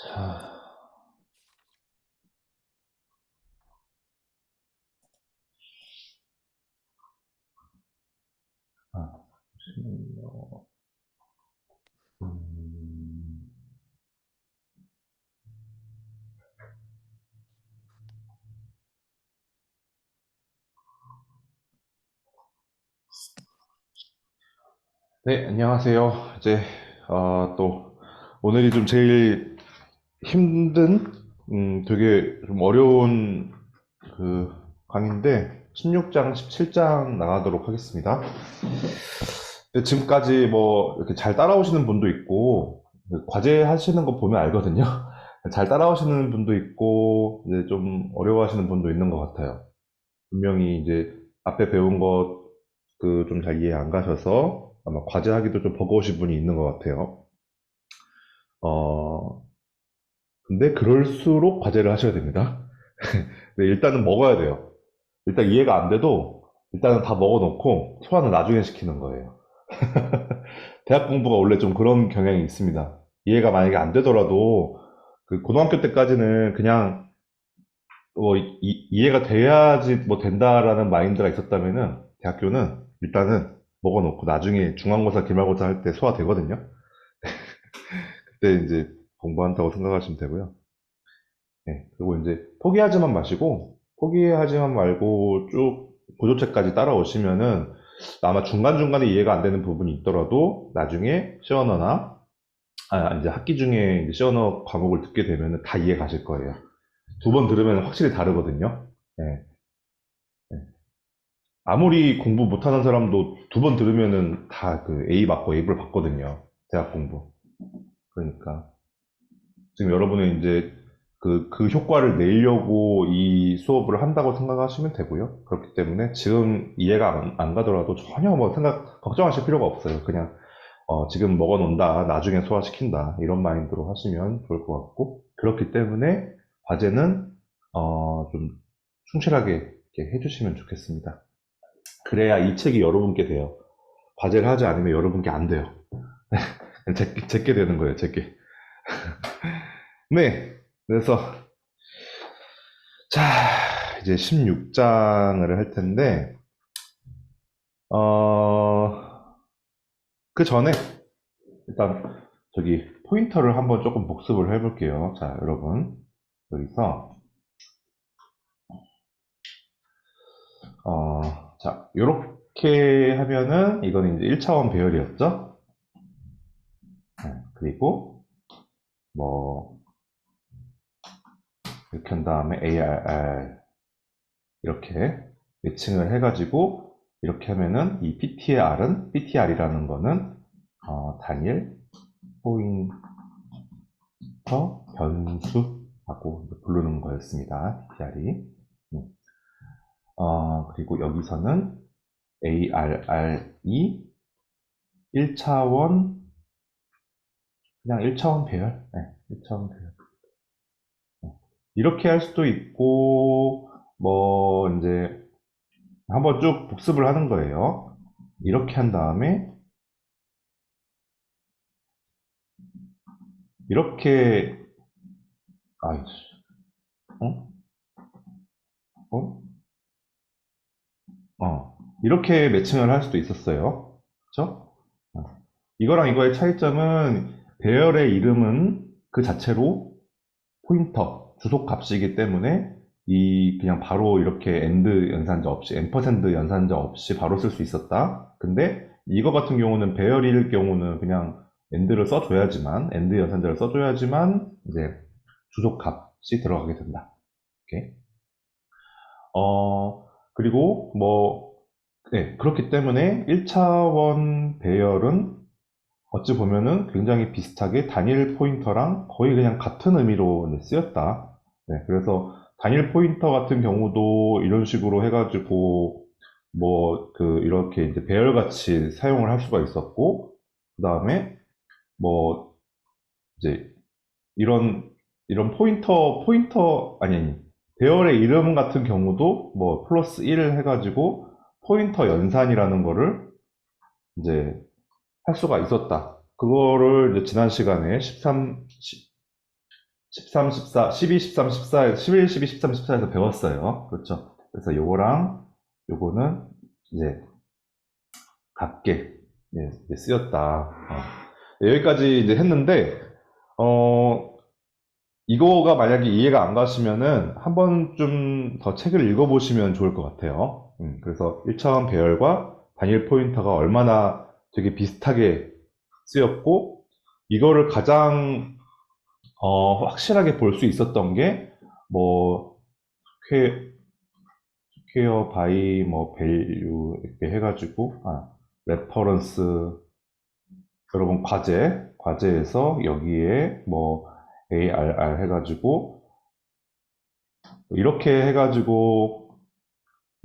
자, 잠시만요. 음, 네, 안녕하세요. 이제, 또, 오늘이 좀 제일 힘든, 되게 좀 어려운 그 강의인데, 16장, 17장 나가도록 하겠습니다. 근데 지금까지 뭐, 이렇게 잘 따라오시는 분도 있고, 과제 하시는 거 보면 알거든요. 잘 따라오시는 분도 있고, 이제 좀 어려워하시는 분도 있는 것 같아요. 분명히 이제 앞에 배운 것 그 좀 잘 이해 안 가셔서 아마 과제하기도 좀 버거우신 분이 있는 것 같아요. 어, 근데 그럴수록 과제를 하셔야 됩니다. 네, 일단은 먹어야 돼요. 일단 이해가 안 돼도 일단은 다 먹어놓고 소화는 나중에 시키는 거예요. 대학 공부가 원래 좀 그런 경향이 있습니다. 이해가 만약에 안 되더라도 그 고등학교 때까지는 그냥 뭐 이해가 돼야지 뭐 된다라는 마인드가 있었다면은 대학교는 일단은 먹어놓고 나중에 중간고사, 기말고사 할 때 소화되거든요. 그때 이제 공부한다고 생각하시면 되고요. 네, 그리고 이제 포기하지만 마시고 포기하지만 말고 쭉 보조책까지 따라오시면은 아마 중간중간에 이해가 안 되는 부분이 있더라도 나중에 시언어나 이제 학기 중에 이제 시언어 과목을 듣게 되면은 다 이해 가실 거예요. 두 번 들으면 확실히 다르거든요. 네, 네. 아무리 공부 못하는 사람도 두 번 들으면은 다 그 A 맞고 A불 받거든요. 대학 공부. 그러니까 지금 여러분은 이제 그 효과를 내려고 이 수업을 한다고 생각하시면 되고요. 그렇기 때문에 지금 이해가 안 가더라도 전혀 뭐 걱정하실 필요가 없어요. 그냥 지금 먹어놓는다, 나중에 소화시킨다 이런 마인드로 하시면 좋을 것 같고 그렇기 때문에 과제는 좀 충실하게 이렇게 해주시면 좋겠습니다. 그래야 이 책이 여러분께 돼요. 과제를 하지 않으면 여러분께 안 돼요. 제게 되는 거예요, 제게. 네. 그래서, 자, 이제 16장을 할 텐데, 어, 그 전에, 일단, 저기, 포인터를 한번 조금 복습을 해볼게요. 자, 여러분. 여기서, 자, 요렇게 하면은, 이거는 이제 1차원 배열이었죠? 네, 그리고, 뭐, 이렇게 한 다음에 ARR, 이렇게 매칭을 해가지고 이렇게 하면은 이 PT의 R은 PTR이라는 거는 단일 포인터 변수라고 부르는 거였습니다. PTR이. 그리고 여기서는 ARR이 1차원 그냥 1차원 배열. 네, 1차원 배열. 이렇게 할 수도 있고 뭐 이제 한번 쭉 복습을 하는 거예요. 이렇게 한 다음에 이렇게 아이씨, 어? 어? 이렇게 매칭을 할 수도 있었어요. 그쵸? 이거랑 이거의 차이점은 배열의 이름은 그 자체로 포인터, 주소 값이기 때문에 이 그냥 바로 이렇게 엔드 연산자 없이, 앰퍼샌드 연산자 없이 바로 쓸 수 있었다. 근데 이거 같은 경우는 배열일 경우는 그냥 엔드를 써줘야지만, 엔드 연산자를 써줘야지만 이제 주소 값이 들어가게 된다. 이렇게. 그리고 뭐, 네, 그렇기 때문에 1차원 배열은 어찌 보면은 굉장히 비슷하게 단일 포인터랑 거의 그냥 같은 의미로 쓰였다. 네, 그래서 단일 포인터 같은 경우도 이런 식으로 해가지고 뭐 이렇게 이제 배열같이 사용을 할 수가 있었고, 그 다음에 뭐 이제 이런 아니 배열의 이름 같은 경우도 뭐 플러스 1 해가지고 포인터 연산이라는 거를 이제 할 수가 있었다. 그거를 이제 지난 시간에 13, 14, 12, 13, 14, 11, 12, 13, 14에서 배웠어요. 그렇죠? 그래서 요거랑 요거는 이제 같게 이제 쓰였다. 여기까지 이제 했는데, 어, 이거가 만약에 이해가 안 가시면은 한 번쯤 더 책을 읽어보시면 좋을 것 같아요. 그래서 1차원 배열과 단일 포인터가 얼마나 되게 비슷하게 쓰였고, 이거를 가장 확실하게 볼 수 있었던 게, 뭐, 스퀘어 바이 뭐 밸류 이렇게 해가지고, 레퍼런스, 여러분 과제에서 여기에 뭐 ARR 해가지고 이렇게 해가지고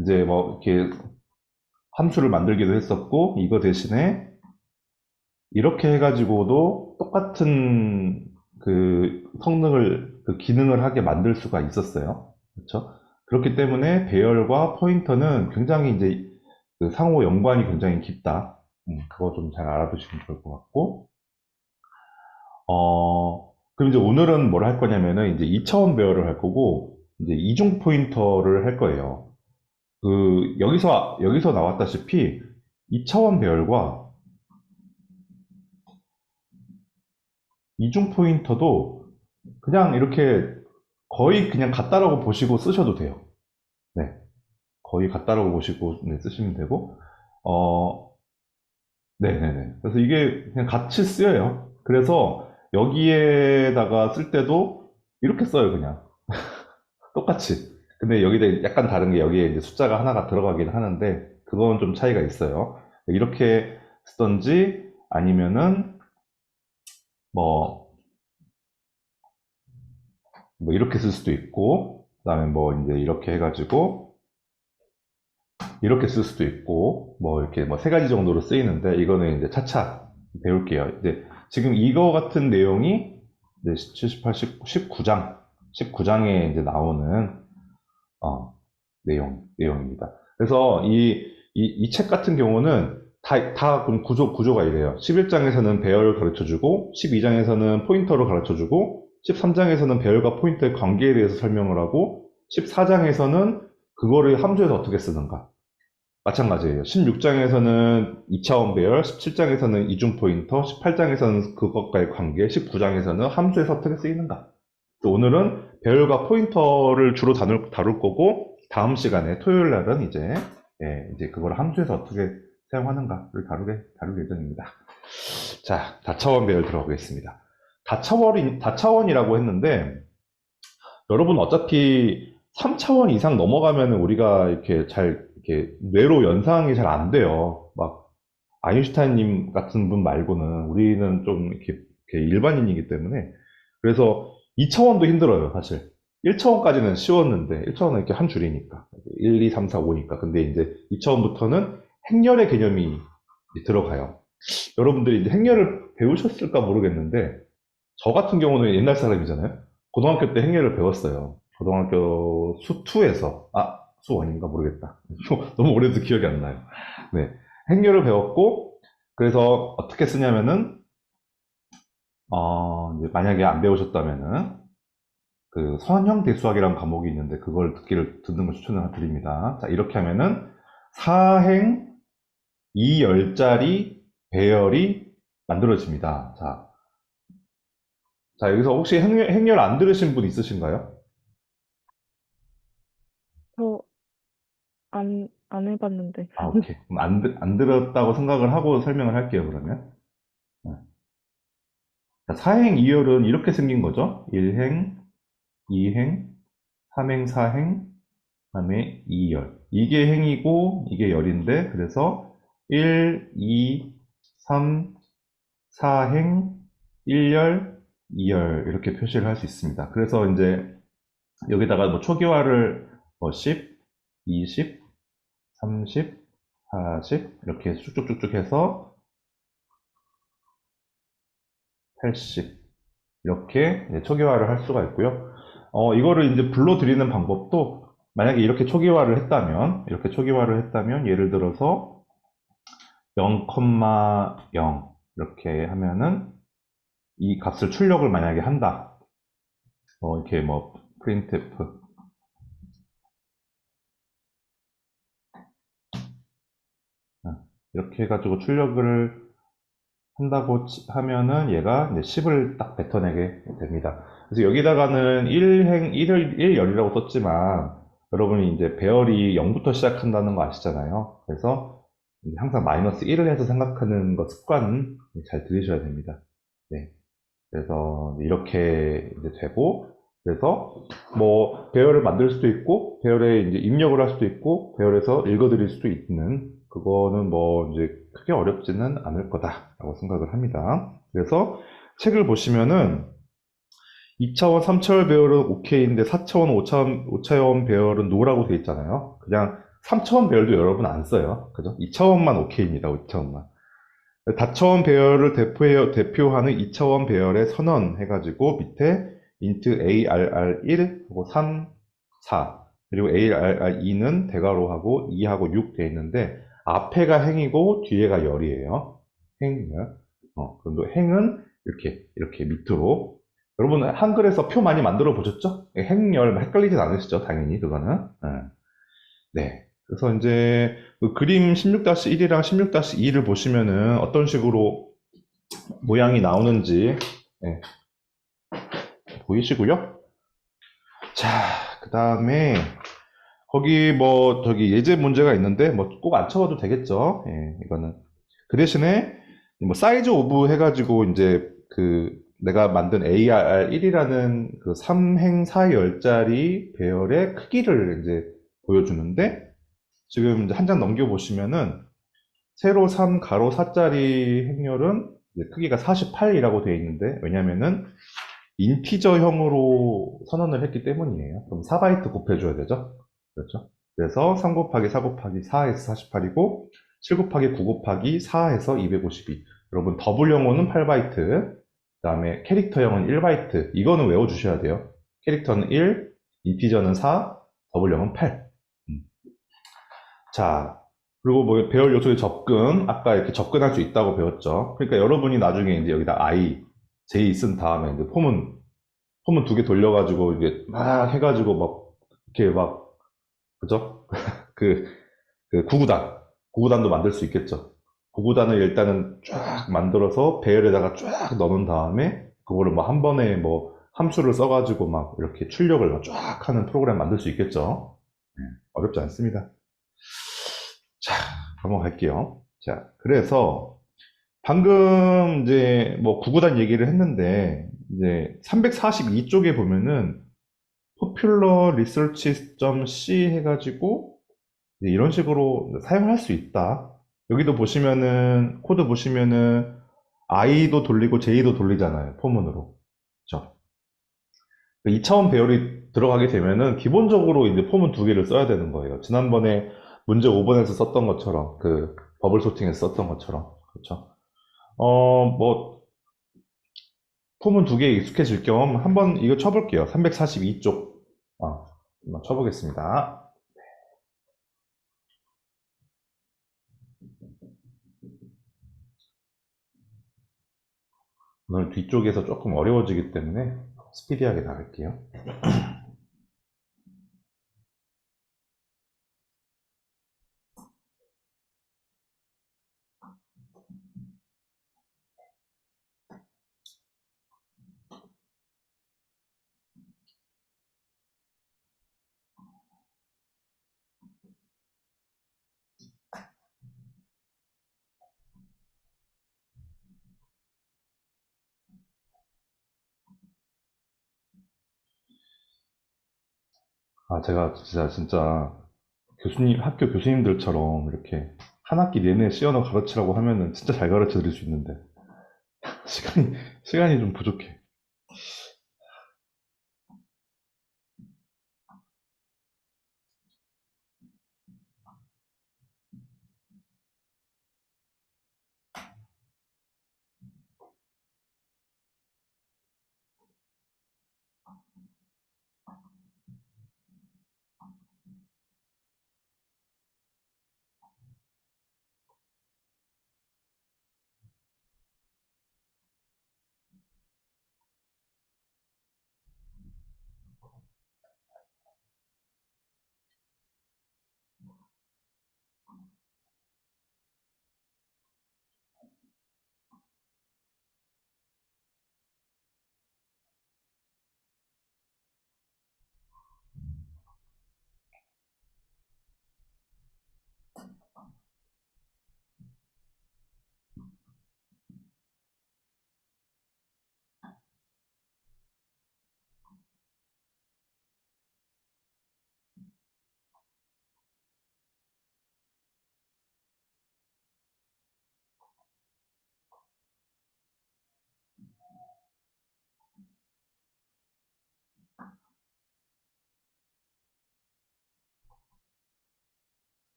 이제 뭐 이렇게 함수를 만들기도 했었고, 이거 대신에 이렇게 해가지고도 똑같은 그 성능을, 그 기능을 하게 만들 수가 있었어요. 그렇죠? 그렇기 때문에 배열과 포인터는 굉장히 이제 그 상호 연관이 굉장히 깊다. 그거 좀 잘 알아두시면 좋을 것 같고, 그럼 이제 오늘은 뭘 할 거냐면은 이제 2차원 배열을 할 거고, 이제 이중 포인터를 할 거예요. 여기서 나왔다시피 2차원 배열과 이중 포인터도 그냥 이렇게 거의 그냥 같다라고 보시고 쓰셔도 돼요. 네. 거의 같다라고 보시고 쓰시면 되고, 어, 네네네. 그래서 이게 그냥 같이 쓰여요. 그래서 여기에다가 쓸 때도 이렇게 써요, 그냥. 똑같이. 근데 여기다 약간 다른 게 여기에 이제 숫자가 하나가 들어가긴 하는데, 그건 좀 차이가 있어요. 이렇게 쓰던지 아니면은 뭐, 뭐 이렇게 쓸 수도 있고, 그다음에 뭐 이제 이렇게 해가지고 이렇게 쓸 수도 있고, 뭐 이렇게 뭐 세 가지 정도로 쓰이는데, 이거는 이제 차차 배울게요. 이제 지금 이거 같은 내용이 이제 78, 19장, 19장에 이제 나오는 내용입니다. 그래서 이 책 같은 경우는 다 그럼 구조가 이래요. 11장에서는 배열을 가르쳐 주고, 12장에서는 포인터를 가르쳐 주고, 13장에서는 배열과 포인터의 관계에 대해서 설명을 하고, 14장에서는 그거를 함수에서 어떻게 쓰는가. 마찬가지예요. 16장에서는 2차원 배열, 17장에서는 이중 포인터, 18장에서는 그것과의 관계, 19장에서는 함수에서 어떻게 쓰이는가. 오늘은 배열과 포인터를 주로 다룰 거고, 다음 시간에 토요일 날은 이제 그걸 함수에서 어떻게 사용하는가를 다룰 예정입니다. 자, 다차원 배열 들어가겠습니다. 다차원이라고 했는데, 여러분 어차피 3차원 이상 넘어가면 우리가 이렇게 뇌로 연상이 잘 안 돼요. 막, 아인슈타인님 같은 분 말고는 우리는 좀 이렇게 일반인이기 때문에. 그래서 2차원도 힘들어요, 사실. 1차원까지는 쉬웠는데, 1차원은 이렇게 한 줄이니까. 1, 2, 3, 4, 5니까. 근데 이제 2차원부터는 행렬의 개념이 들어가요. 여러분들이 이제 행렬을 배우셨을까 모르겠는데, 저 같은 경우는 옛날 사람이잖아요. 고등학교 때 행렬을 배웠어요. 고등학교 수2에서, 수1인가 모르겠다. 너무 오래돼서 기억이 안 나요. 네. 행렬을 배웠고, 그래서 어떻게 쓰냐면은, 이제 만약에 안 배우셨다면은, 그 선형 대수학이라는 과목이 있는데, 그걸 듣는 걸 추천을 드립니다. 자, 이렇게 하면은, 사행 2열짜리 배열이 만들어집니다. 자, 여기서 혹시 행렬 안 들으신 분 있으신가요? 저 안 해봤는데. 오케이. 그럼 안 들었다고 생각을 하고 설명을 할게요, 그러면. 네. 자, 사행 2열은 이렇게 생긴 거죠. 1행, 2행, 3행, 4행, 그다음에 2열. 이게 행이고, 이게 열인데, 그래서 1, 2, 3, 4행, 1열, 2열, 이렇게 표시를 할 수 있습니다. 그래서 이제 여기다가 뭐 초기화를 뭐 10, 20, 30, 40 이렇게 쭉쭉쭉쭉 해서 80 이렇게 이제 초기화를 할 수가 있고요. 이거를 이제 불러드리는 방법도 만약에 이렇게 초기화를 했다면 예를 들어서 0,0 이렇게 하면은 이 값을 출력을 만약에 한다. 이렇게 뭐 printf 이렇게 해가지고 출력을 한다고 하면은 얘가 이제 10을 딱 뱉어내게 됩니다. 그래서 여기다가는 1열이라고 썼지만 여러분이 이제 배열이 0부터 시작한다는 거 아시잖아요. 그래서 이제 항상 마이너스 1을 해서 생각하는 거 습관 잘 들으셔야 됩니다. 네. 그래서 이렇게 이제 되고, 그래서 뭐 배열을 만들 수도 있고, 배열에 이제 입력을 할 수도 있고, 배열에서 읽어드릴 수도 있는, 그거는 뭐 이제 크게 어렵지는 않을 거다라고 생각을 합니다. 그래서 책을 보시면은 2차원, 3차원 배열은 오케이인데 4차원, 5차원 배열은 노라고 돼 있잖아요. 그냥 3차원 배열도 여러분 안 써요. 그죠? 2차원만 오케이입니다. 2차원만. 다차원 배열을 대표하는 2차원 배열의 선언 해가지고 밑에 int arr1 하고 3, 4 그리고 arr2는 대괄호하고 2하고 6 돼 있는데 앞에가 행이고 뒤에가 열이에요. 행열. 그런데 행은 이렇게 밑으로. 여러분 한글에서 표 많이 만들어 보셨죠? 행열 헷갈리진 않으시죠? 당연히 그거는. 네. 그래서 이제 그 그림 16-1이랑 16-2를 보시면은 어떤 식으로 모양이 나오는지 네, 보이시고요. 자, 그 다음에 거기 뭐 저기 예제 문제가 있는데 뭐 꼭 안 쳐봐도 되겠죠. 예, 이거는 그 대신에 뭐 사이즈 오브 해가지고 이제 그 내가 만든 ARR1이라는 그 3행 4열짜리 배열의 크기를 이제 보여주는데 지금 이제 한 장 넘겨보시면은 세로 3, 가로 4짜리 행렬은 이제 크기가 48이라고 되어 있는데 왜냐면은 인티저형으로 선언을 했기 때문이에요. 그럼 4바이트 곱해줘야 되죠. 그렇죠. 그래서 3 곱하기 4 곱하기 4에서 48이고 7 곱하기 9 곱하기 4에서 252. 여러분 더블영어는 8바이트, 그 다음에 캐릭터형은 1바이트. 이거는 외워주셔야 돼요. 캐릭터는 1, 인티저는 4, 더블영어는 8. 자, 그리고 뭐 배열 요소의 접근, 아까 이렇게 접근할 수 있다고 배웠죠. 그러니까 여러분이 나중에 이제 여기다 I, J 쓴 다음에 이제 폼은 두 개 돌려가지고 이게 막 해가지고 막 이렇게 막 그죠? 그, 그 구구단도 만들 수 있겠죠. 구구단을 일단은 쫙 만들어서 배열에다가 쫙 넣은 다음에 그거를 뭐 한 번에 뭐 함수를 써가지고 막 이렇게 출력을 쫙 하는 프로그램 만들 수 있겠죠. 어렵지 않습니다. 자, 넘어갈게요. 자, 그래서 방금 이제 뭐 구구단 얘기를 했는데 이제 342쪽에 보면은 popular research.c 해가지고 이제 이런 식으로 사용할 수 있다. 여기도 보시면은 코드 보시면은 i도 돌리고 j도 돌리잖아요. 포문으로. 그렇죠? 2차원 배열이 들어가게 되면은 기본적으로 이제 포문 두 개를 써야 되는 거예요. 지난번에 문제 5번에서 썼던 것처럼 그 버블 소팅에서 썼던 것처럼 그렇죠. 뭐 포문 두 개에 익숙해질 겸 한번 이거 쳐볼게요. 342쪽 한번 쳐보겠습니다. 오늘 뒤쪽에서 조금 어려워지기 때문에 스피디하게 나갈게요. 제가 진짜 학교 교수님들처럼 이렇게 한 학기 내내 C 언어 가르치라고 하면은 진짜 잘 가르쳐 드릴 수 있는데 시간이 시간이 좀 부족해.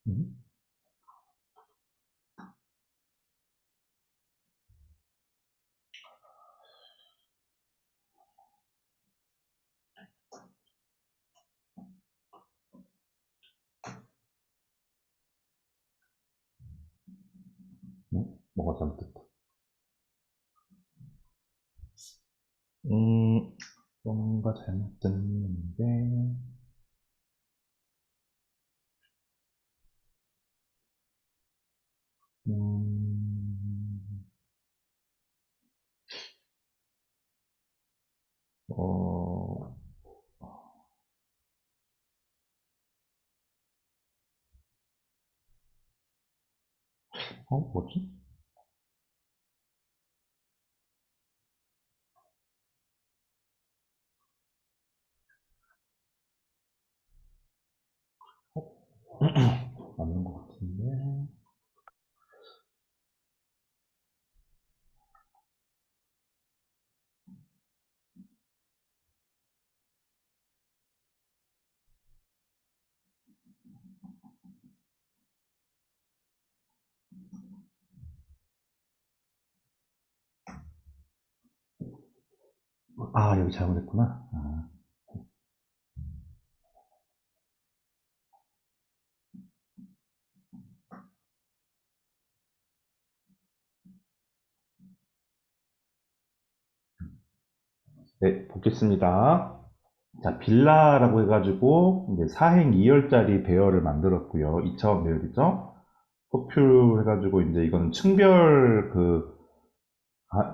음, 뭐가 잘못됐다. 음, 뭔가 잘못됐는데, 음, 어, 뭐지? 맞는 것 같은데. 아, 여기 잘못했구나. 아, 네, 보겠습니다. 자, 빌라라고 해가지고, 이제 4행 2열짜리 배열을 만들었고요. 2차원 배열이죠. 퍼퓰 해가지고, 이제 이건 층별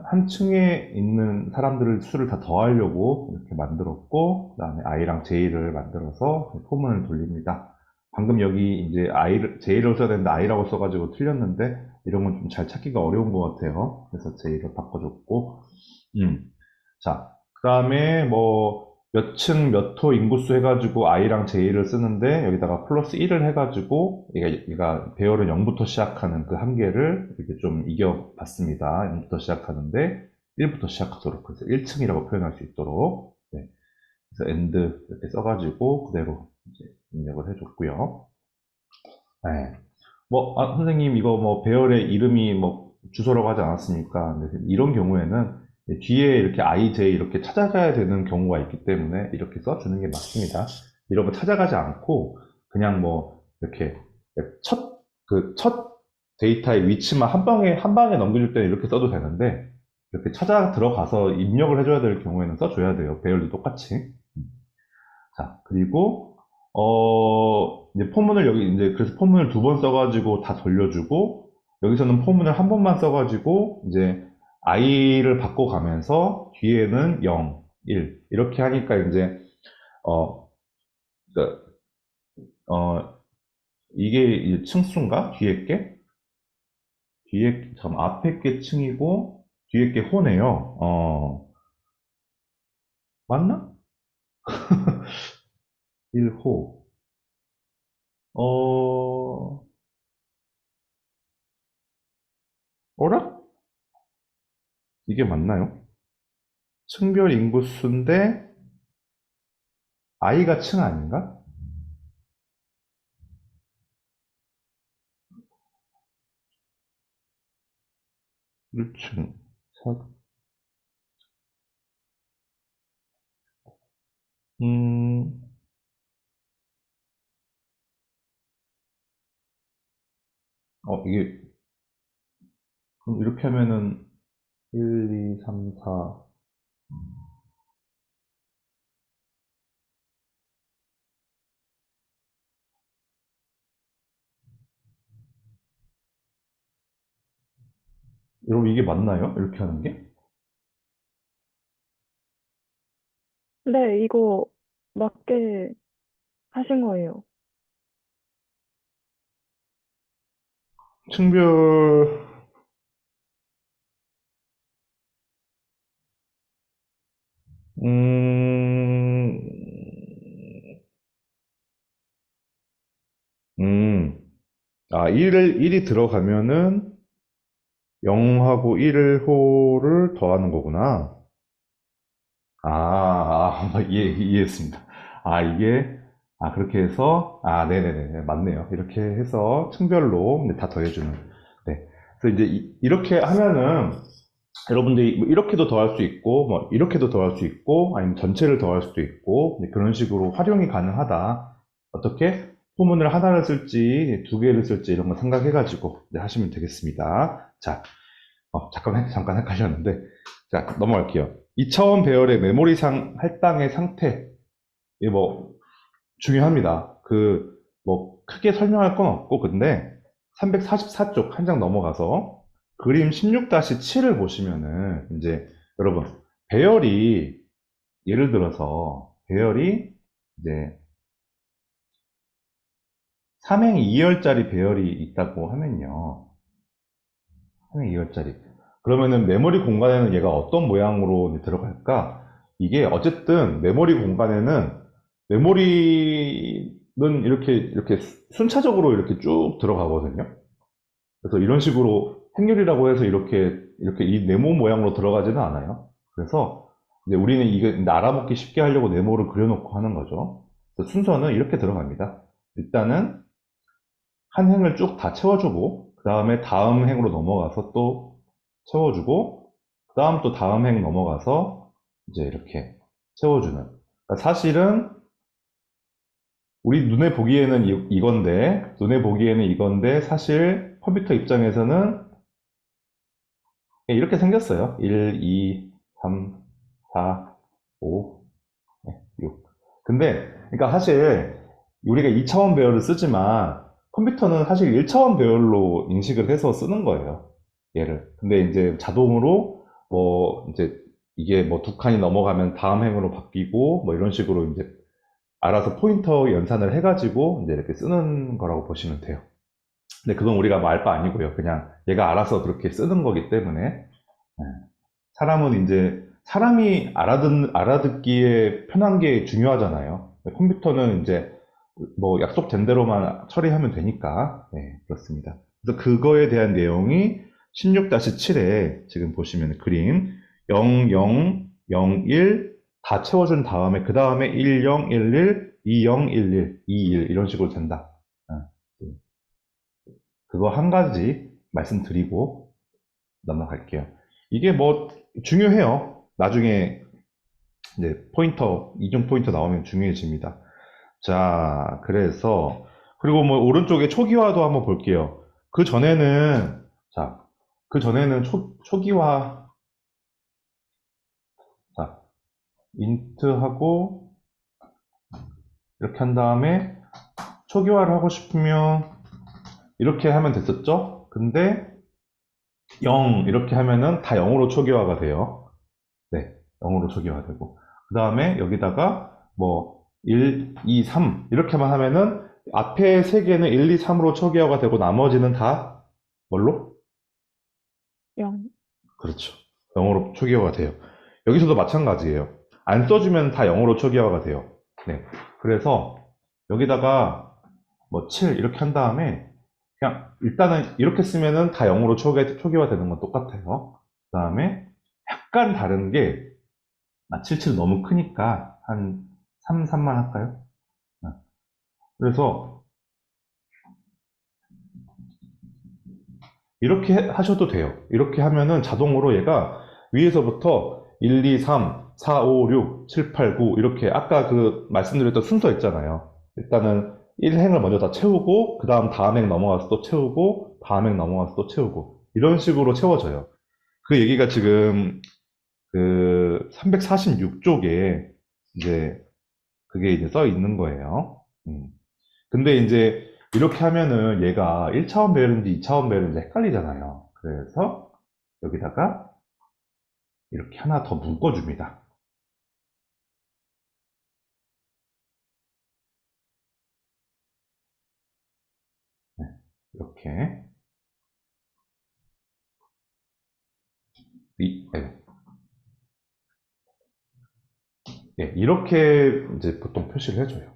한 층에 있는 사람들을 수를 다 더하려고 이렇게 만들었고, 그 다음에 I랑 J를 만들어서 포문을 돌립니다. 방금 여기 이제 J를 써야 되는데 I라고 써가지고 틀렸는데, 이런 건 좀 잘 찾기가 어려운 것 같아요. 그래서 J를 바꿔줬고, 음. 자, 그 다음에 뭐, 몇 층, 몇 호 인구수 해가지고 I랑 J를 쓰는데, 여기다가 플러스 1을 해가지고, 얘가 배열은 0부터 시작하는 그 한계를 이렇게 좀 이겨봤습니다. 0부터 시작하는데, 1부터 시작하도록 해서 1층이라고 표현할 수 있도록. 네. 그래서 end 이렇게 써가지고, 그대로 이제 입력을 해줬고요. 네. 뭐, 선생님, 이거 뭐, 배열의 이름이 뭐, 주소라고 하지 않았습니까? 근데 이런 경우에는 뒤에 이렇게 IJ 이렇게 찾아가야 되는 경우가 있기 때문에 이렇게 써주는 게 맞습니다. 이런 거 찾아가지 않고, 그냥 뭐, 이렇게 첫 데이터의 위치만 한 방에 넘겨줄 때는 이렇게 써도 되는데, 이렇게 찾아 들어가서 입력을 해줘야 될 경우에는 써줘야 돼요. 배열도 똑같이. 자, 그리고, 이제 포문을 여기, 이제, 그래서 포문을 두 번 써가지고 다 돌려주고, 여기서는 포문을 한 번만 써가지고, 이제, i를 바꿔가면서, 뒤에는 0, 1. 이렇게 하니까 이제, 어, 그, 어, 이게 이제 층수인가? 뒤에 게? 앞에 게 층이고, 뒤에 게 호네요. 맞나? 1호. 어, 어라? 이게 맞나요? 층별 인구수인데, i가 층 아닌가? 1층. 음, 이게, 그럼 이렇게 하면은, 1, 2, 3, 4. 여러분, 이게 맞나요? 이렇게 하는 게? 네, 이거 맞게 하신 거예요. 층별, 음, 음, 1이 들어가면은 0하고 1호를 더하는 거구나. 이해했습니다. 이게 아, 그렇게 해서, 아, 네네네, 맞네요. 이렇게 해서 층별로 이제 다 더해주는. 네. 그래서 이제 이렇게 하면은 여러분들이 뭐 이렇게도 더할 수 있고, 뭐 이렇게도 더할 수 있고, 아니면 전체를 더할 수도 있고, 이제 그런 식으로 활용이 가능하다. 어떻게? 포문을 하나를 쓸지, 두 개를 쓸지 이런 거 생각해가지고 이제 하시면 되겠습니다. 자, 잠깐 헷갈렸는데. 자, 넘어갈게요. 2차원 배열의 메모리상 할당의 상태. 이게 뭐, 중요합니다. 뭐, 크게 설명할 건 없고, 근데 344쪽 한 장 넘어가서 그림 16-7을 보시면은, 이제, 여러분, 배열이, 예를 들어서, 배열이, 이제, 3행 2열짜리 배열이 있다고 하면요. 3행 2열짜리. 그러면은 메모리 공간에는 얘가 어떤 모양으로 이제 들어갈까? 이게 어쨌든 메모리 공간에는 메모리는 이렇게 순차적으로 이렇게 쭉 들어가거든요. 그래서 이런 식으로 행렬이라고 해서 이렇게 이 네모 모양으로 들어가지는 않아요. 그래서 이제 우리는 이게 알아먹기 쉽게 하려고 네모를 그려놓고 하는 거죠. 그래서 순서는 이렇게 들어갑니다. 일단은 한 행을 쭉 다 채워주고, 그 다음에 다음 행으로 넘어가서 또 채워주고, 그 다음 또 다음 행 넘어가서 이제 이렇게 채워주는. 그러니까 사실은 우리 눈에 보기에는 이건데, 사실 컴퓨터 입장에서는 이렇게 생겼어요. 1, 2, 3, 4, 5, 6. 근데, 그러니까 사실 우리가 2차원 배열을 쓰지만 컴퓨터는 사실 1차원 배열로 인식을 해서 쓰는 거예요. 얘를. 근데 이제 자동으로 뭐 이제 이게 뭐 두 칸이 넘어가면 다음 행으로 바뀌고 뭐 이런 식으로 이제 알아서 포인터 연산을 해가지고 이제 이렇게 쓰는 거라고 보시면 돼요. 근데 그건 우리가 뭐 알 바 아니고요. 그냥 얘가 알아서 그렇게 쓰는 거기 때문에. 네. 사람은 이제 사람이 알아듣기에 편한 게 중요하잖아요. 컴퓨터는 이제 뭐 약속된 대로만 처리하면 되니까. 네, 그렇습니다. 그래서 그거에 대한 내용이 16-7에 지금 보시면 그림 0, 0, 0, 1 다 채워준 다음에 그 다음에 1, 0, 1, 1, 2, 0, 1, 1, 2, 1 이런 식으로 된다. 그거 한 가지 말씀드리고 넘어갈게요. 이게 뭐 중요해요. 나중에 이제 이중 포인터 나오면 중요해집니다. 자, 그래서 그리고 뭐 오른쪽에 초기화도 한번 볼게요. 그 전에는 자, 그 전에는 초기화 자, 인트하고 이렇게 한 다음에 초기화를 하고 싶으면 이렇게 하면 됐었죠? 근데 0 이렇게 하면은 다 0으로 초기화가 돼요. 네, 0으로 초기화되고. 그 다음에 여기다가 뭐 1, 2, 3 이렇게만 하면은 앞에 세 개는 1, 2, 3으로 초기화가 되고 나머지는 다 뭘로? 0. 그렇죠. 0으로 초기화가 돼요. 여기서도 마찬가지예요. 안 써주면 다 0으로 초기화가 돼요. 네. 그래서 여기다가 뭐 7 이렇게 한 다음에 그냥 일단은 이렇게 쓰면은 다 0으로 초기화 되는 건 똑같아요. 그 다음에 약간 다른 게 77 너무 크니까 한 3, 3만 할까요? 아, 그래서 이렇게 하셔도 돼요. 이렇게 하면은 자동으로 얘가 위에서부터 1, 2, 3, 4, 5, 6, 7, 8, 9 이렇게 아까 그 말씀드렸던 순서 있잖아요. 일단은 1행을 먼저 다 채우고 그 다음 행 넘어가서 또 채우고 다음 행 넘어가서 또 채우고 이런 식으로 채워져요. 그 얘기가 지금 그 346쪽에 이제 그게 이제 써 있는 거예요. 근데 이제 이렇게 하면은 얘가 1차원 배열인지 2차원 배열인지 헷갈리잖아요. 그래서 여기다가 이렇게 하나 더 묶어줍니다. 네, 이렇게. 네, 네, 이렇게 이제 보통 표시를 해줘요.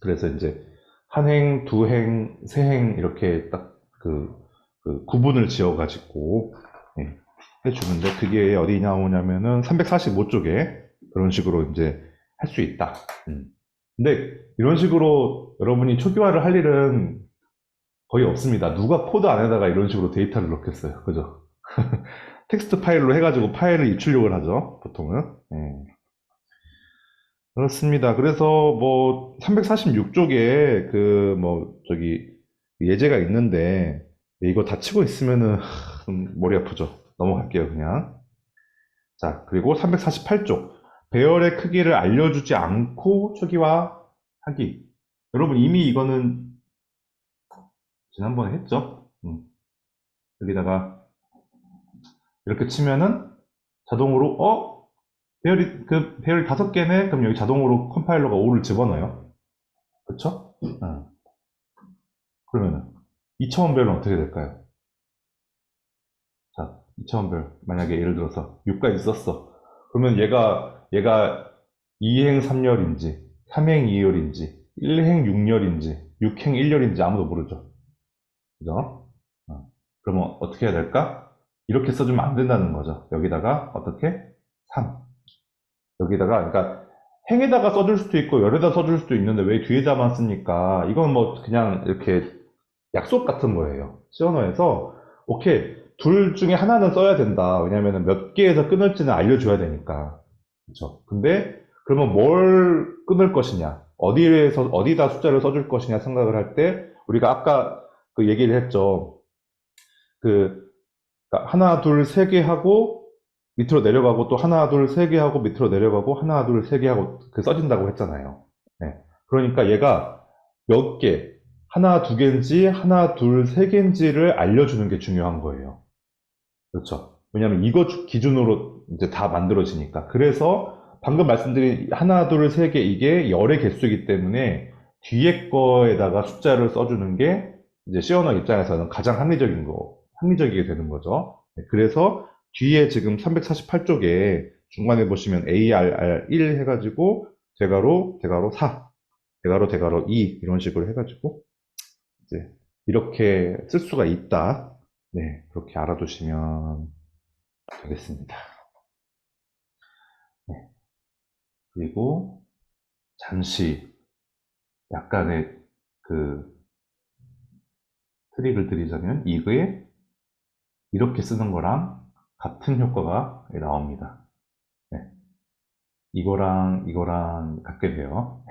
그래서 이제 한 행, 두 행, 세 행 이렇게 딱 그 구분을 지어가지고 네, 해주는데 그게 어디 나오냐면은 345쪽에 그런 식으로 이제 할 수 있다. 음. 근데 이런 식으로 여러분이 초기화를 할 일은 거의 없습니다. 누가 코드 안에다가 이런 식으로 데이터를 넣겠어요. 그죠? 텍스트 파일로 해가지고 파일을 입출력을 하죠. 보통은. 그렇습니다. 그래서 뭐 346쪽에 그 뭐 저기 예제가 있는데 이거 다 치고 있으면은 좀 머리 아프죠. 넘어갈게요, 그냥. 자, 그리고 348쪽. 배열의 크기를 알려주지 않고 초기화하기. 여러분 이미 이거는 지난번에 했죠. 여기다가 이렇게 치면은 자동으로 배열이 5개네. 그럼 여기 자동으로 컴파일러가 5를 집어넣어요. 그쵸? 그러면은 2차원 배열은 어떻게 될까요? 자, 2차원 배열. 만약에 예를 들어서 6까지 썼어. 그러면 얘가 2행 3열인지 3행 2열인지 1행 6열인지 6행 1열인지 아무도 모르죠. 그죠? 그러면 어떻게 해야 될까? 이렇게 써주면 안 된다는 거죠. 여기다가 어떻게? 3. 여기다가, 그러니까 행에다가 써줄 수도 있고 열에다 써줄 수도 있는데 왜 뒤에다만 쓰니까 이건 뭐 그냥 이렇게 약속 같은 거예요. 시언어에서 오케이 둘 중에 하나는 써야 된다. 왜냐면은 몇 개에서 끊을지는 알려줘야 되니까. 그렇죠. 근데 그러면 뭘 끊을 것이냐, 어디다 숫자를 써줄 것이냐 생각을 할 때 우리가 아까 그 얘기를 했죠. 그 그러니까 하나, 둘, 세 개 하고 밑으로 내려가고 또 하나, 둘, 세 개 하고 밑으로 내려가고 하나, 둘, 세 개 하고 그 써진다고 했잖아요. 네. 그러니까 얘가 몇 개, 하나, 두 개인지 하나, 둘, 세 개인지를 알려주는 게 중요한 거예요. 그렇죠. 왜냐하면 이거 기준으로 이제 다 만들어지니까. 그래서 방금 말씀드린 하나, 둘, 세 개 이게 열의 개수이기 때문에 뒤에 거에다가 숫자를 써주는 게 이제 시어너 입장에서는 가장 합리적이게 되는 거죠. 네, 그래서 뒤에 지금 348쪽에 중간에 보시면 ARR1 해가지고 대괄호, 대괄호 4, 대괄호, 대괄호 2 이런 식으로 해가지고 이제 이렇게 쓸 수가 있다. 네, 그렇게 알아두시면 되겠습니다. 네, 그리고 잠시 약간의 그 트릭을 드리자면 이거에 이렇게 쓰는 거랑 같은 효과가 나옵니다. 네, 이거랑 같게 돼요.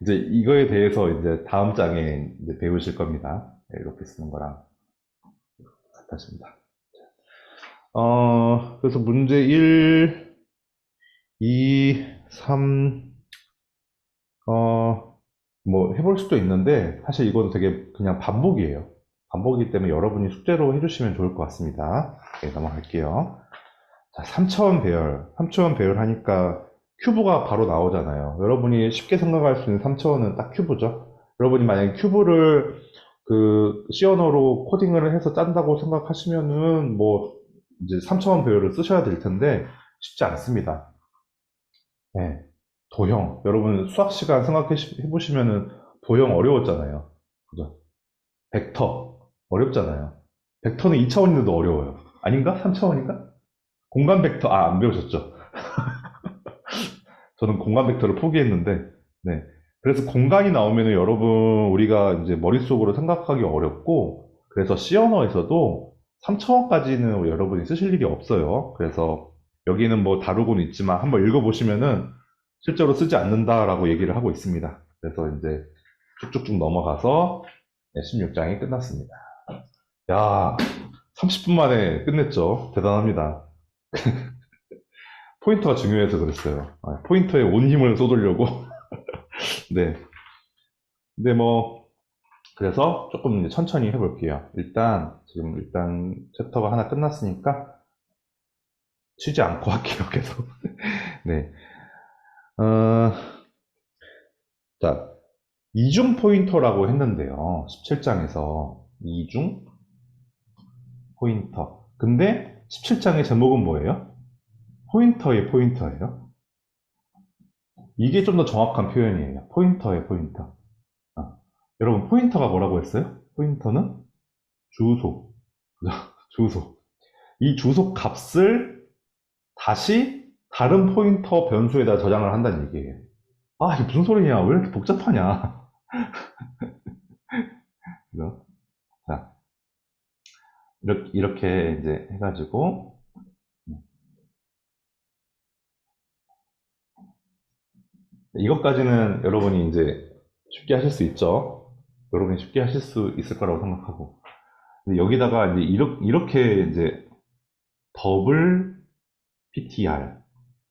이제 이거에 대해서 이제 다음 장에 이제 배우실 겁니다. 네, 이렇게 쓰는 거랑 같습니다. 그래서 문제 1, 2, 3, 뭐 해볼 수도 있는데 사실 이건 되게 그냥 반복이에요. 반복이기 때문에 여러분이 숙제로 해주시면 좋을 것 같습니다. 네, 넘어갈게요. 자, 3차원 배열. 3차원 배열 하니까 큐브가 바로 나오잖아요. 여러분이 쉽게 생각할 수 있는 3차원은 딱 큐브죠. 여러분이 만약에 큐브를 그 시언어로 코딩을 해서 짠다고 생각하시면은 뭐 이제 3차원 배열을 쓰셔야 될 텐데 쉽지 않습니다. 네. 도형. 여러분 수학 시간 생각해 보시면은 도형 어려웠잖아요. 그죠? 벡터 어렵잖아요. 벡터는 2차원인데도 어려워요. 아닌가? 3차원인가? 공간 벡터 안 배우셨죠? 저는 공간 벡터를 포기했는데 네. 그래서 공간이 나오면은 여러분 우리가 이제 머릿속으로 생각하기 어렵고 그래서 C 언어에서도 3차원까지는 여러분이 쓰실 일이 없어요. 그래서 여기는 뭐 다루고는 있지만 한번 읽어보시면은 실제로 쓰지 않는다라고 얘기를 하고 있습니다. 그래서 이제 쭉쭉쭉 넘어가서 16장이 끝났습니다. 야, 30분 만에 끝냈죠. 대단합니다. 포인터가 중요해서 그랬어요. 포인터에 온 힘을 쏟으려고. 네. 근데 뭐, 그래서 조금 이제 천천히 해볼게요. 일단 챕터가 하나 끝났으니까 쉬지 않고 할게요, 계속. 네. 어, 자, 이중 포인터라고 했는데요. 17장에서 이중 포인터. 근데 17장의 제목은 뭐예요? 포인터의 포인터예요. 이게 좀 더 정확한 표현이에요. 포인터의 포인터. 여러분, 포인터가 뭐라고 했어요? 포인터는 주소. 그죠? 주소. 이 주소 값을 다시 다른 포인터 변수에다 저장을 한다는 얘기예요. 아, 이게 무슨 소리냐? 왜 이렇게 복잡하냐? 그죠? 자, 이렇게 이제 해가지고, 이것까지는 여러분이 이제 쉽게 하실 수 있죠? 여러분이 쉽게 하실 수 있을 거라고 생각하고. 근데 여기다가 이제 이렇게 이제 더블 PTR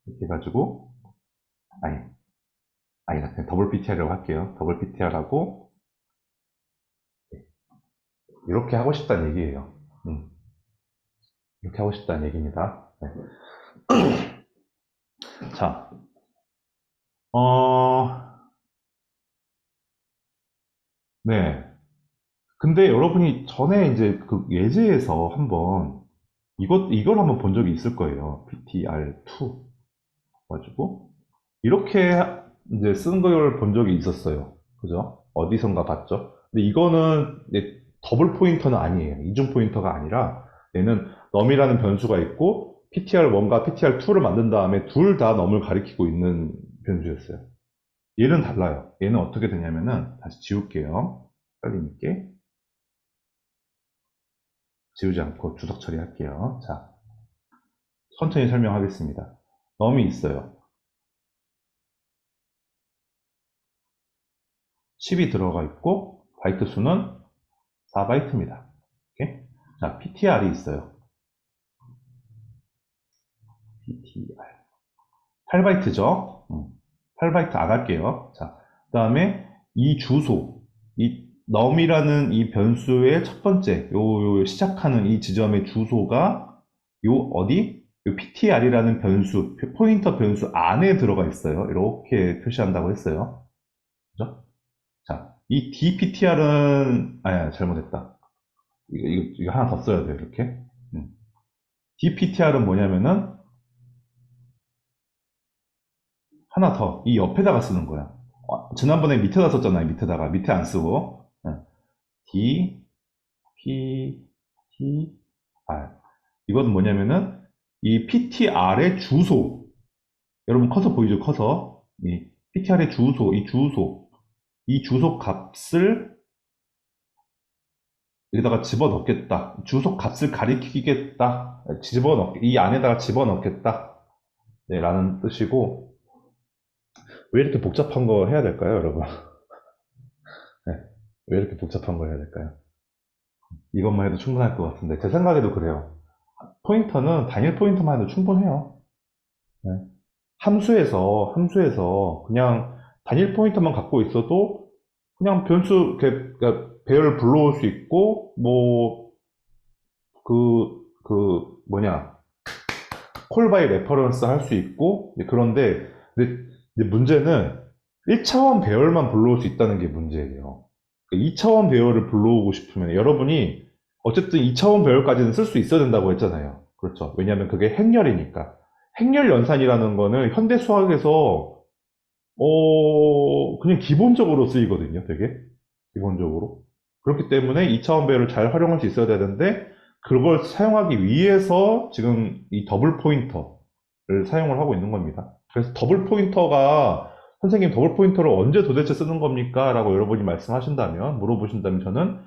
이렇게 해가지고, 아니, 아니다. 그냥 더블 PTR이라고 할게요. 더블 PTR하고, 이렇게 하고 싶다는 얘기예요. 이렇게 하고 싶다는 얘기입니다. 네. 자, 어, 네. 근데 여러분이 전에 이제 그 예제에서 한번 이걸 한번 본 적이 있을 거예요. PTR2 가지고 이렇게 이제 쓴 걸 본 적이 있었어요. 그죠? 어디선가 봤죠? 근데 이거는 이제 더블 포인터는 아니에요. 이중 포인터가 아니라 얘는 num이라는 변수가 있고 PTR1과 PTR2를 만든 다음에 둘 다 num을 가리키고 있는 변수였어요. 얘는 달라요. 얘는 어떻게 되냐면은 다시 지울게요. 빨리 있게 지우지 않고 주석 처리할게요. 자, 천천히 설명하겠습니다. num이 있어요. 10이 들어가 있고 바이트 수는 4바이트입니다. 이렇게. 자, PTR이 있어요. PTR. 8바이트죠? 8바이트 안 할게요. 자, 그 다음에 이 주소, 이 num이라는 이 변수의 첫 번째, 요 시작하는 이 지점의 주소가 요 어디? 요 PTR이라는 변수, 포인터 변수 안에 들어가 있어요. 이렇게 표시한다고 했어요. 그죠? 자, 이 DPTR은, 잘못했다. 이거 하나 더 써야 돼요, 이렇게. DPTR은 뭐냐면은, 하나 더, 이 옆에다가 쓰는 거야. 지난번에 밑에다 썼잖아요, 밑에다가. 밑에 안 쓰고. D, P, T, R. 이건 뭐냐면은, 이 PTR의 주소. 여러분 커서 보이죠, 커서. 이 PTR의 주소, 이 주소 값을 여기다가 집어넣겠다. 주소 값을 가리키겠다. 이 안에다가 집어넣겠다. 네, 라는 뜻이고, 왜 이렇게 복잡한 거 해야 될까요, 여러분? 네, 왜 이렇게 복잡한 거 해야 될까요? 이것만 해도 충분할 것 같은데, 제 생각에도 그래요. 포인터는 단일 포인터만 해도 충분해요. 네. 함수에서 그냥 단일 포인터만 갖고 있어도 그냥 그러니까 배열 불러올 수 있고, 뭐, 뭐냐, 콜 바이 레퍼런스 할 수 있고, 그런데, 근데 문제는 1차원 배열만 불러올 수 있다는 게 문제예요. 2차원 배열을 불러오고 싶으면 여러분이 어쨌든 2차원 배열까지는 쓸 수 있어야 된다고 했잖아요. 그렇죠. 왜냐하면 그게 행렬이니까. 행렬 연산이라는 거는 현대 수학에서 그냥 기본적으로 쓰이거든요. 되게 기본적으로. 그렇기 때문에 2차원 배열을 잘 활용할 수 있어야 되는데 그걸 사용하기 위해서 지금 이 더블 포인터를 사용을 하고 있는 겁니다. 그래서 더블 포인터가 선생님 더블 포인터를 언제 도대체 쓰는 겁니까? 라고 여러분이 물어보신다면 저는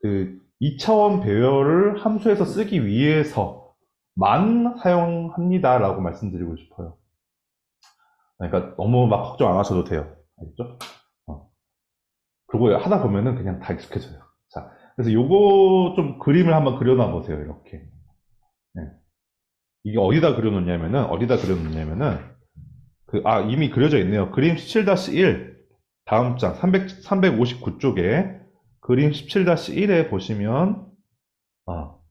그 2차원 배열을 함수에서 쓰기 위해서만 사용합니다. 라고 말씀드리고 싶어요. 그러니까 너무 막 걱정 안 하셔도 돼요. 알겠죠? 그리고 하다 보면은 그냥 다 익숙해져요. 자, 그래서 요거 좀 그림을 한번 그려놔 보세요. 이렇게. 네. 이게 어디다 그려놓냐면은, 이미 그려져 있네요. 그림 17-1, 다음 장, 359쪽에, 그림 17-1에 보시면,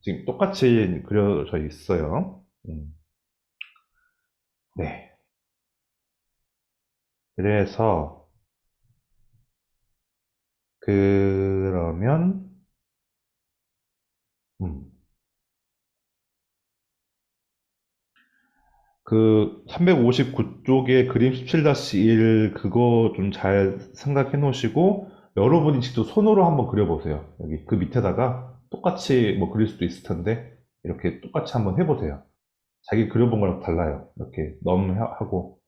지금 똑같이 그려져 있어요. 네. 그래서, 그러면, 음, 그 359쪽에 그림 17-1 그거 좀 잘 생각해 놓으시고 여러분이 직접 손으로 한번 그려보세요. 여기 그 밑에다가 똑같이 뭐 그릴 수도 있을 텐데 이렇게 똑같이 한번 해보세요. 자기 그려본 거랑 달라요. 이렇게 넘하고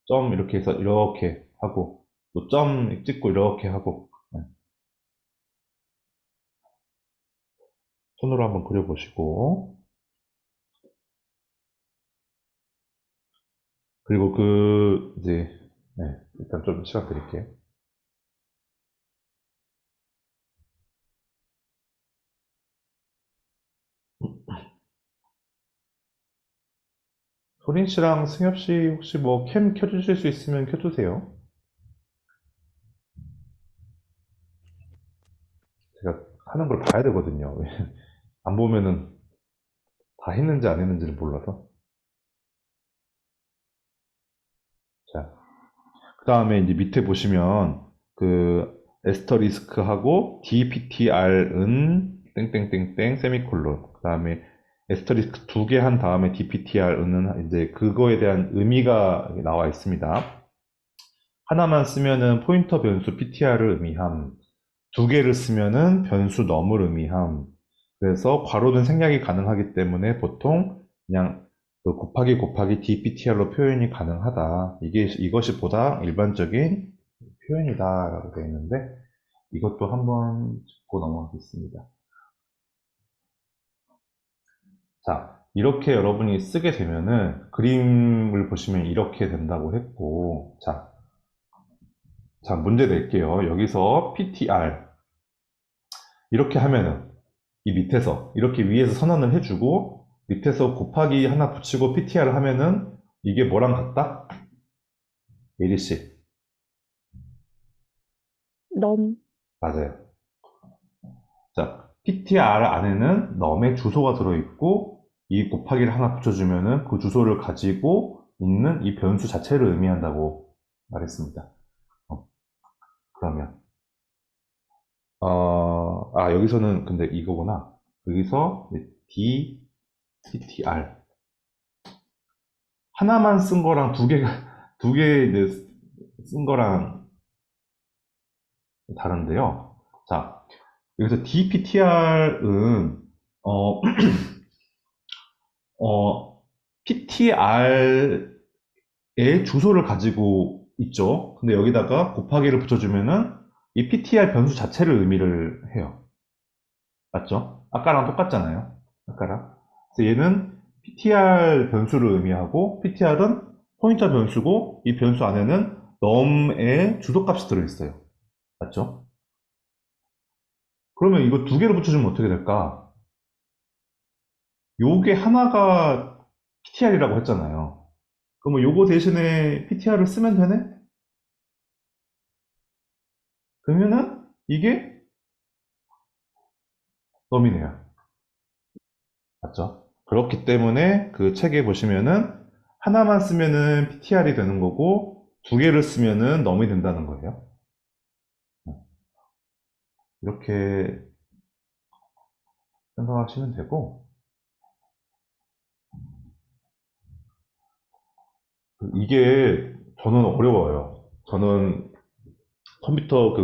점 이렇게 해서 이렇게 하고, 또 점 찍고 이렇게 하고, 네. 손으로 한번 그려보시고, 그리고 이제, 네, 일단 좀 시간 드릴게요. 소린 씨랑 승엽 씨 혹시 뭐 캠 켜주실 수 있으면 켜주세요. 제가 하는 걸 봐야 되거든요. 안 보면은 다 했는지 안 했는지를 몰라서. 자, 그 다음에 이제 밑에 보시면 그 에스터리스크하고 dptr은 땡땡땡땡 세미콜론. 그 다음에 에스터리스크 두 개 한 다음에 dptr은 이제 그거에 대한 의미가 나와 있습니다. 하나만 쓰면은 포인터 변수 ptr을 의미함. 두 개를 쓰면은 변수 넘을 의미함. 그래서 괄호는 생략이 가능하기 때문에 보통 그냥 그 곱하기 곱하기 dptr로 표현이 가능하다. 이것이 보다 일반적인 표현이다라고 되어 있는데 이것도 한번 짚고 넘어가겠습니다. 자, 이렇게 여러분이 쓰게 되면은 그림을 보시면 이렇게 된다고 했고, 자, 문제 낼게요. 여기서 ptr 이렇게 하면은 이 밑에서 이렇게 위에서 선언을 해주고 밑에서 곱하기 하나 붙이고 ptr을 하면은 이게 뭐랑 같다? 예리 씨. 넘, 맞아요. 자, ptr 안에는 num의 주소가 들어있고 이 곱하기를 하나 붙여주면은 그 주소를 가지고 있는 이 변수 자체를 의미한다고 말했습니다. 그러면 여기서는 근데 이거구나. 여기서 d ptr 하나만 쓴 거랑 두 개 이제 쓴 거랑 다른데요. 자, 여기서 dptr은 ptr의 주소를 가지고 있죠. 근데 여기다가 곱하기를 붙여주면은 이 ptr 변수 자체를 의미를 해요. 맞죠? 아까랑 똑같잖아요. 아까랑. 그래서 얘는 ptr 변수를 의미하고 ptr은 포인터 변수고 이 변수 안에는 num의 주소값이 들어있어요. 맞죠? 그러면 이거 두 개를 붙여주면 어떻게 될까? 요게 하나가 ptr이라고 했잖아요. 그러면 요거 대신에 ptr을 쓰면 되네? 그러면은 이게 num이네요. 맞죠? 그렇기 때문에 그 책에 보시면은 하나만 쓰면은 ptr이 되는 거고 두 개를 쓰면은 num이 된다는 거예요. 이렇게 생각하시면 되고 이게 저는 어려워요. 저는 컴퓨터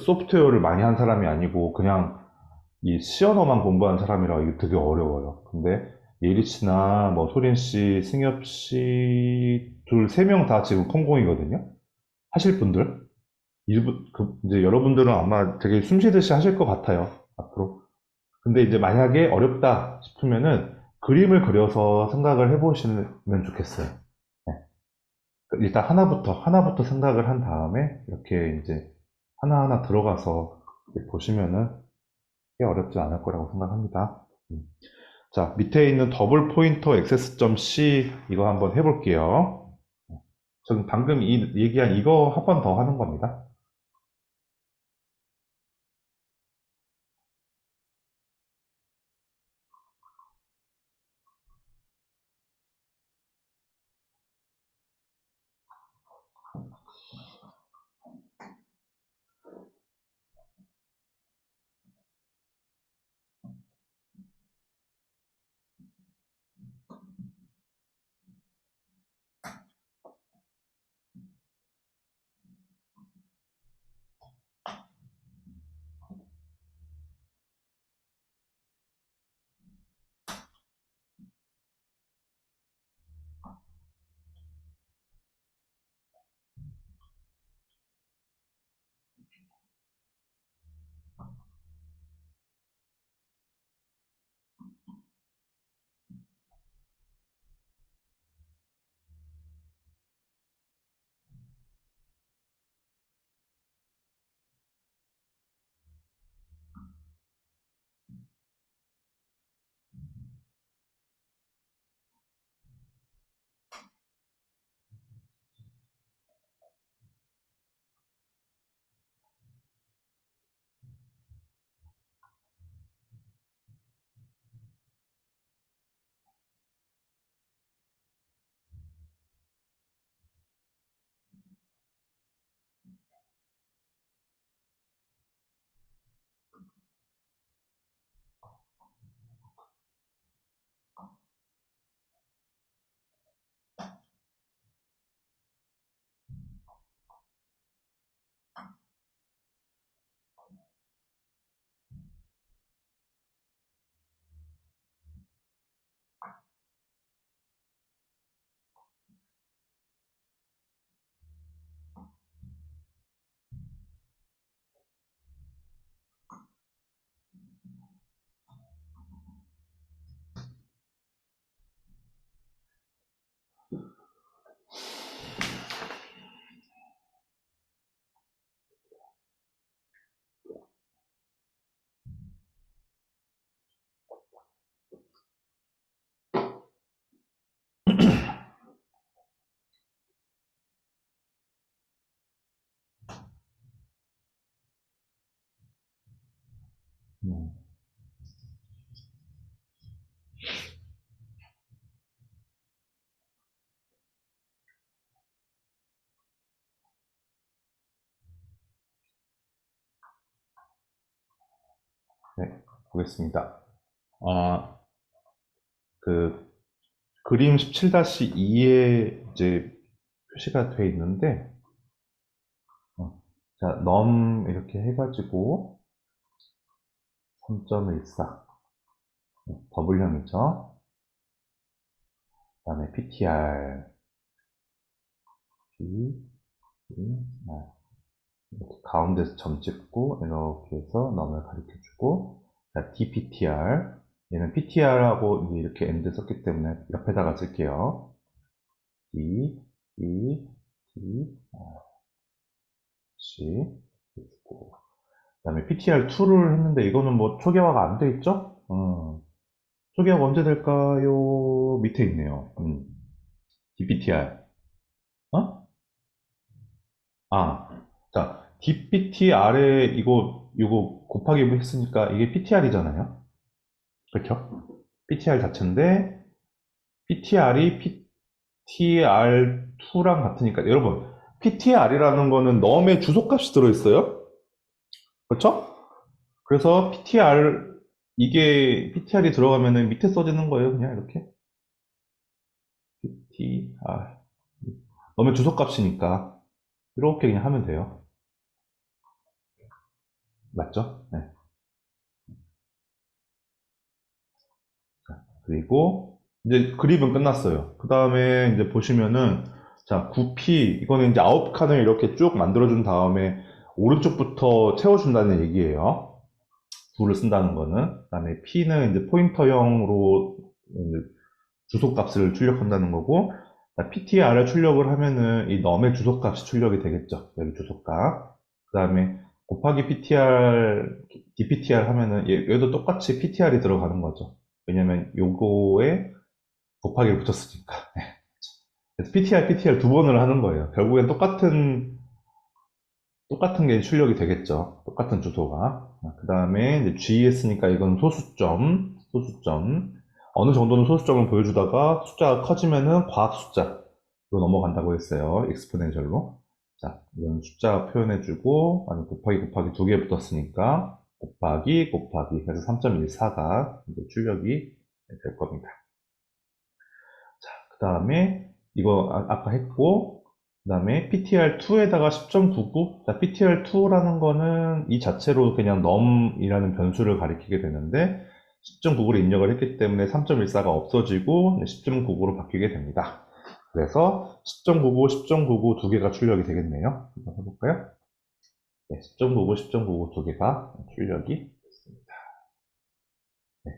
소프트웨어를 많이 한 사람이 아니고 그냥 이 시언어만 공부한 사람이라 이게 되게 어려워요. 근데 예리 씨나 뭐 소린 씨, 승엽 씨 세 명 다 지금 컴공이거든요. 하실 분들 이제 여러분들은 아마 되게 숨쉬듯이 하실 것 같아요. 앞으로. 근데 이제 만약에 어렵다 싶으면은 그림을 그려서 생각을 해보시면 좋겠어요. 네. 일단 하나부터 생각을 한 다음에 이렇게 이제 하나하나 들어가서 보시면은 꽤 어렵지 않을 거라고 생각합니다. 음. 자, 밑에 있는 더블 포인터 access.c 이거 한번 해볼게요. 저는 방금 얘기한 이거 한 번 더 하는 겁니다. 음, 네, 보겠습니다. 아, 그 그림 17-2에 이제 표시가 돼 있는데, 자, 넘 이렇게 해가지고 3.14 더블형이죠. 그 다음에 PTR, P, 이렇게 가운데서 점 찍고 이렇게 해서 넘을 가리켜주고, 자, DPTR, 얘는 PTR하고 이렇게 엔드 썼기 때문에 옆에다가 쓸게요. D, E, D, C, 해주고. 그 다음에 PTR2를 했는데 이거는 뭐 초기화가 안 돼 있죠? 초기화가 언제 될까요? 밑에 있네요. DPTR. 어? 아, 자, DPTR에 이거 곱하기 뭐 했으니까 이게 PTR이잖아요. 그렇죠? PTR 자체인데 PTR이 PTR2랑 같으니까 여러분 PTR이라는 거는 놈의 주소값이 들어있어요. 그렇죠? 그래서 이게 PTR이 들어가면은 밑에 써지는 거예요. 그냥 이렇게 PTR 놈의 주소값이니까 이렇게 그냥 하면 돼요. 맞죠? 네. 그리고 이제 그립은 끝났어요. 그 다음에 이제 보시면은 자, 9P 이거는 이제 아홉 칸을 이렇게 쭉 만들어준 다음에 오른쪽부터 채워준다는 얘기예요. 9를 쓴다는 거는. 그 다음에 P는 이제 포인터형으로 주소값을 출력한다는 거고, PTR을 출력을 하면은 이 num의 주소값이 출력이 되겠죠. 여기 주소값. 그 다음에 곱하기 PTR, DPTR 하면은 얘도 똑같이 PTR이 들어가는 거죠. 왜냐면 요거에 곱하기를 붙였으니까. 그래서 PTR 두 번을 하는 거예요. 결국엔 똑같은 게 출력이 되겠죠. 똑같은 주소가. 그 다음에 이제 GES니까 이건 소수점. 어느 정도는 소수점을 보여주다가 숫자가 커지면은 과학 숫자로 넘어간다고 했어요. 익스포넨셜로. 자, 이건 숫자 표현해주고, 아니, 곱하기 두 개 붙었으니까, 곱하기, 그래서 3.14가 이제 출력이 될 겁니다. 그 다음에 이거 아까 했고, 그 다음에 PTR2에다가 10.99. 자, PTR2라는 거는 이 자체로 그냥 num이라는 변수를 가리키게 되는데 10.99를 입력을 했기 때문에 3.14가 없어지고 10.99로 바뀌게 됩니다. 그래서 10.99, 10.99 두 개가 출력이 되겠네요. 한번 해볼까요? 네, 10.99, 10.99 두 개가 출력이 됐습니다. 네.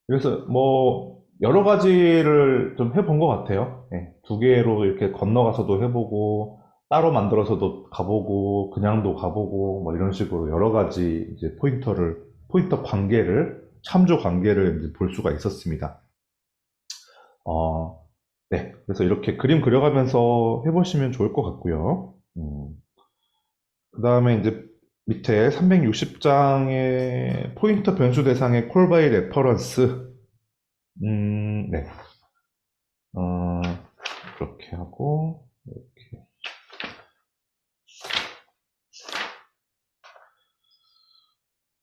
그래서 뭐 여러 가지를 좀 해본 것 같아요. 예, 두 개로 이렇게 건너가서도 해보고 따로 만들어서도 가보고 그냥도 가보고 뭐 이런 식으로 여러 가지 이제 포인터 관계를 참조 관계를 이제 볼 수가 있었습니다. 어, 네, 그래서 이렇게 그림 그려가면서 해보시면 좋을 것 같고요. 그 다음에 이제 밑에 360장의 포인터 변수 대상의 콜 바이 레퍼런스. 네. 어, 그렇게 하고, 이렇게.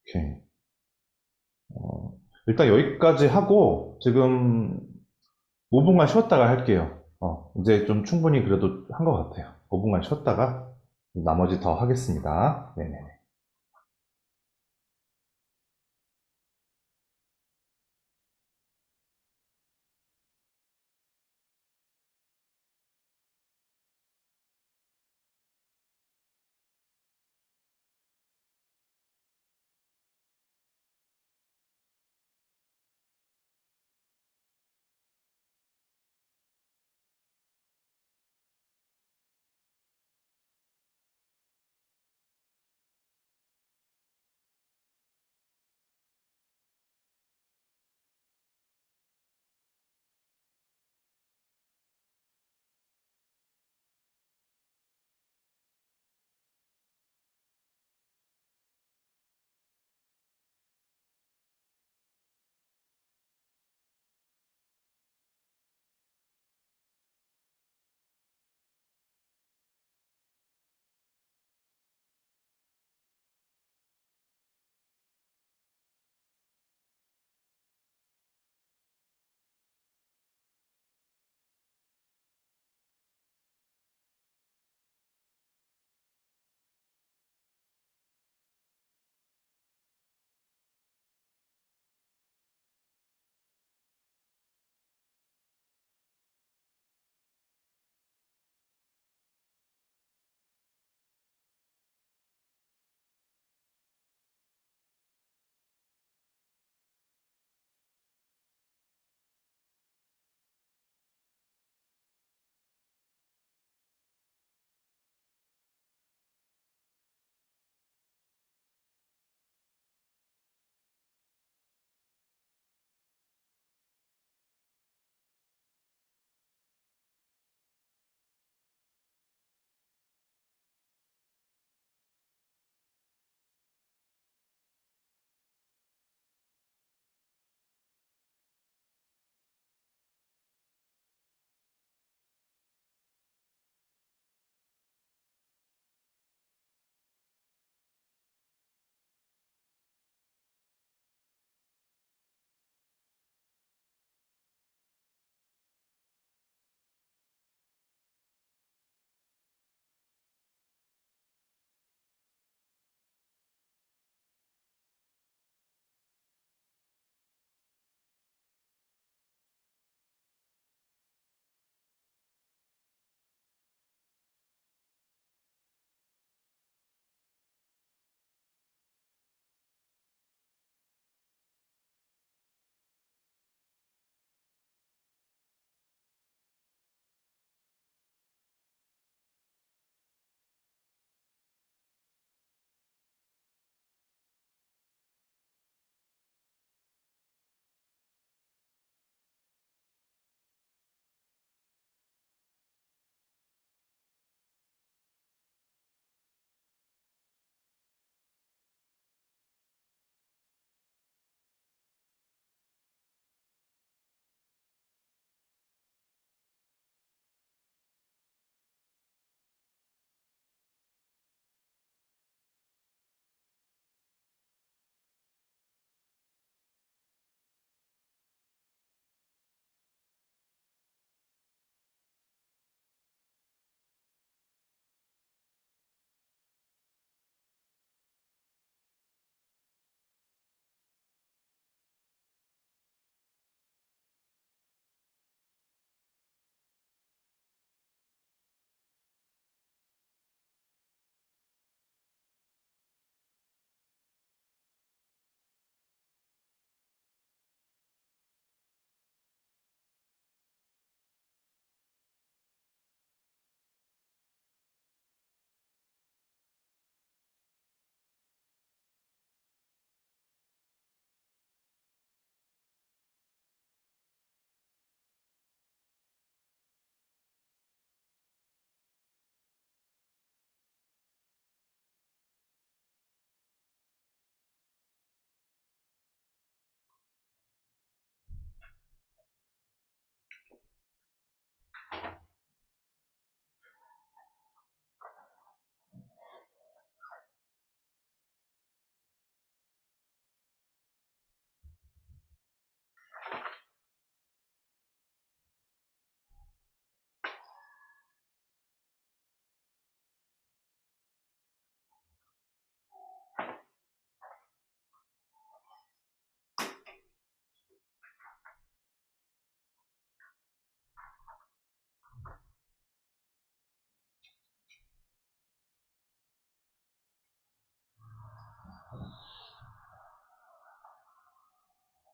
오케이. 일단 여기까지 하고, 지금 5분간 쉬었다가 할게요. 이제 좀 충분히 그래도 한 것 같아요. 5분간 쉬었다가 나머지 더 하겠습니다. 네네.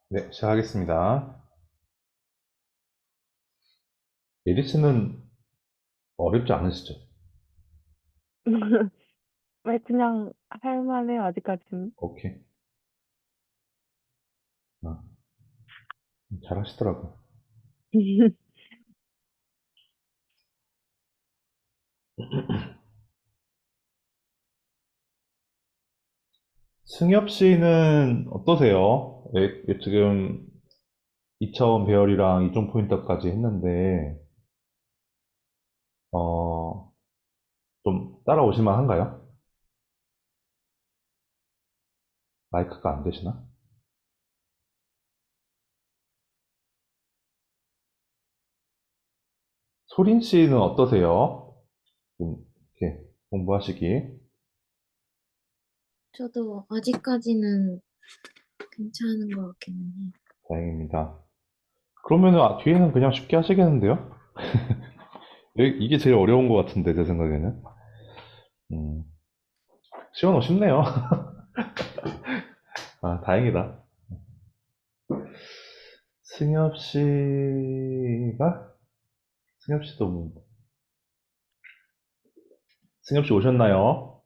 네, 시작하겠습니다. 에디슨은 어렵지 않으시죠? 왜 그냥 할만해요, 아직까지는. 오케이. 아, 잘하시더라고. 승엽 씨는 어떠세요? 지금 2차원 배열이랑 이중 포인터까지 했는데, 어, 좀 따라오실만 한가요? 마이크가 안 되시나? 소린 씨는 어떠세요? 좀, 이렇게 공부하시기. 저도 아직까지는 괜찮은 것 같기는 해요. 다행입니다. 그러면은 뒤에는 그냥 쉽게 하시겠는데요? 이게 제일 어려운 것 같은데, 제 생각에는. 음, 시원호 쉽네요. 아, 다행이다. 승엽 씨가? 승엽 씨도 승엽 씨 오셨나요?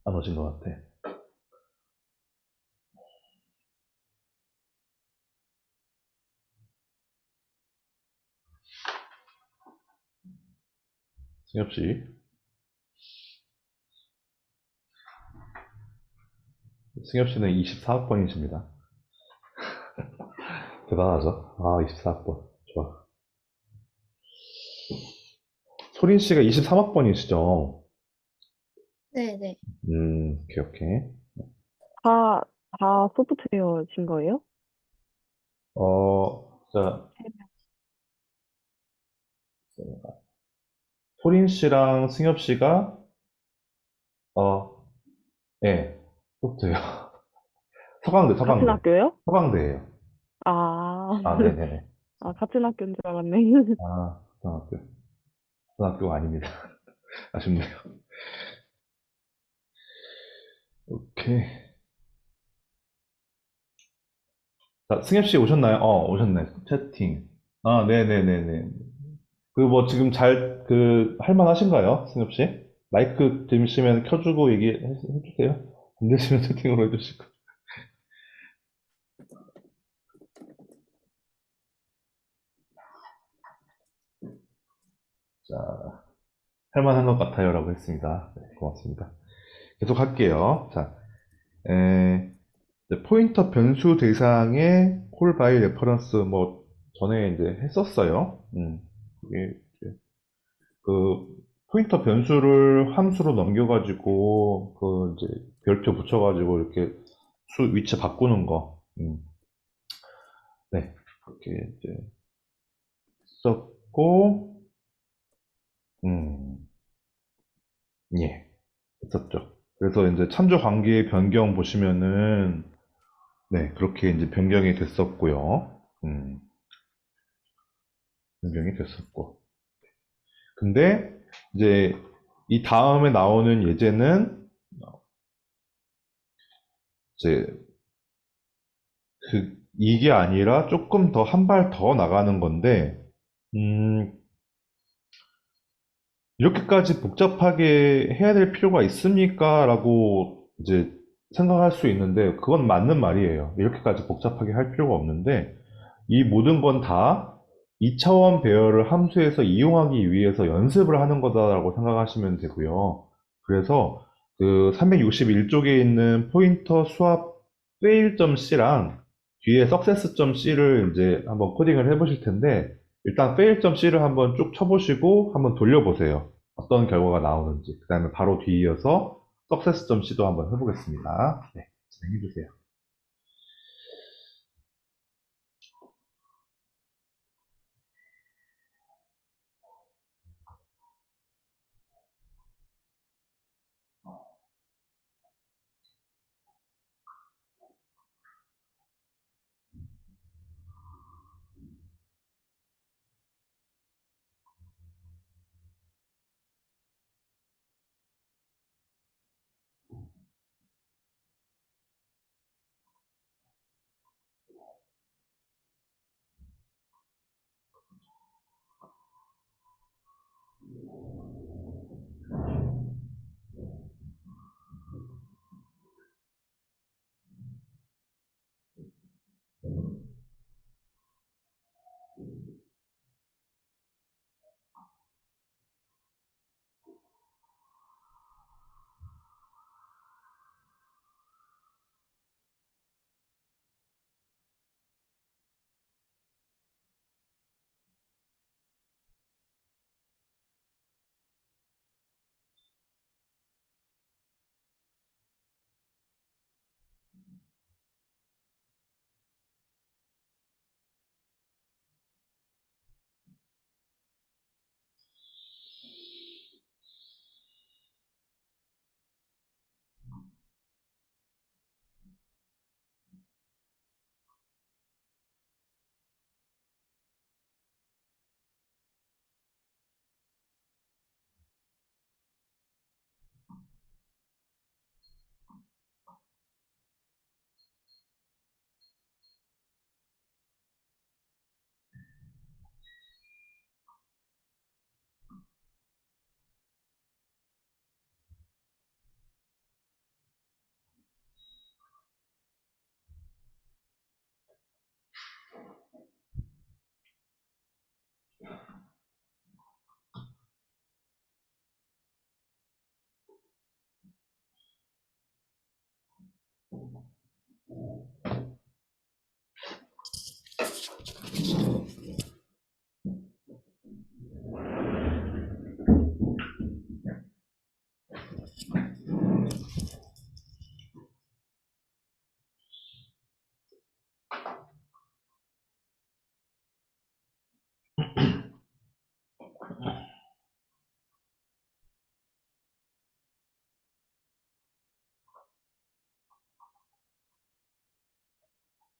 안 오신 것 같아. 승엽 씨. 승엽 씨는 24학번이십니다. 대단하죠? 아, 24학번. 좋아. 소린 씨가 23학번이시죠? 네네. 오케이, 오케이. 다, 다 소프트웨어신 거예요? 자, 세 명. 소린 씨랑 승엽 씨가, 어, 예, 똑같아요. 서강대, 같은 서강대. 학교요? 서강대예요. 아, 아, 네네네. 아, 같은 학교인 줄 알았네. 아, 고등학교. 고등학교가 아닙니다. 아쉽네요. 오케이. 자, 승엽 씨 오셨나요? 오셨네. 채팅. 아, 네네네네. 지금 할만 하신가요? 승엽 씨? 마이크 들으시면 켜주고 해주세요. 안 되시면 채팅으로 해주시고. 자, 할만한 것 같아요라고 했습니다. 네, 고맙습니다. 계속 할게요. 자, 이제 포인터 변수 대상의 콜 바이 레퍼런스 전에 이제 했었어요. 그게 이제 그 포인터 변수를 함수로 넘겨가지고 이제 별표 붙여가지고 이렇게 위치 바꾸는 거. 네, 그렇게 이제 썼고, 음, 예, 했었죠. 그래서 이제 참조 관계의 변경 보시면은 네, 그렇게 이제 변경이 됐었고요. 변경이 됐었고. 근데 이제 이 다음에 나오는 예제는 이제 이게 아니라 조금 더 한 발 더 나가는 건데, 음, 이렇게까지 복잡하게 해야 될 필요가 있습니까? 라고 이제 생각할 수 있는데, 그건 맞는 말이에요. 이렇게까지 복잡하게 할 필요가 없는데, 이 모든 건 다 2차원 배열을 함수에서 이용하기 위해서 연습을 하는 거다라고 생각하시면 되고요. 그래서 그 361쪽에 있는 포인터 수압 fail.c랑 뒤에 success.c를 이제 한번 코딩을 해보실 텐데, 일단 fail.c를 한번 쭉 쳐보시고 한번 돌려보세요. 어떤 결과가 나오는지. 그 다음에 바로 뒤이어서 success.c도 한번 해보겠습니다. 네, 진행해주세요.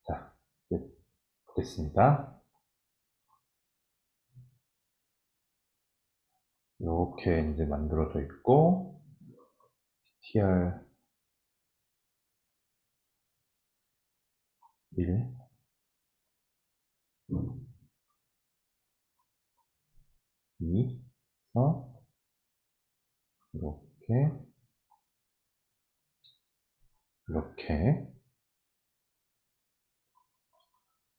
자, 이제 됐습니다. 이렇게 이제 만들어져 있고, tr 1, 2, 4, 이렇게, 이렇게.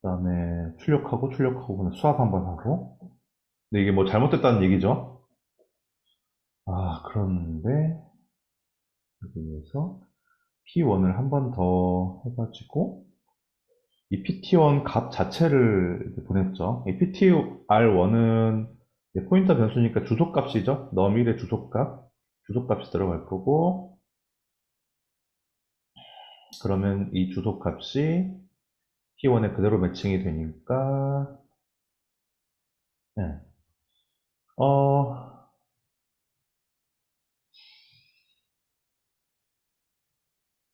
그 다음에 출력하고, 그냥 수압 한번 하고. 근데 이게 뭐 잘못됐다는 얘기죠? 아, 그런데, 여기에서 P1을 한 번 더 해가지고, 이 PT1 값 자체를 이렇게 보냈죠. 이 PTR1은 포인터 변수니까 주소값이죠. 너밀의 주소값. 주소값이 들어갈 거고, 그러면 이 주소값이 P1에 그대로 매칭이 되니까, 네. 어,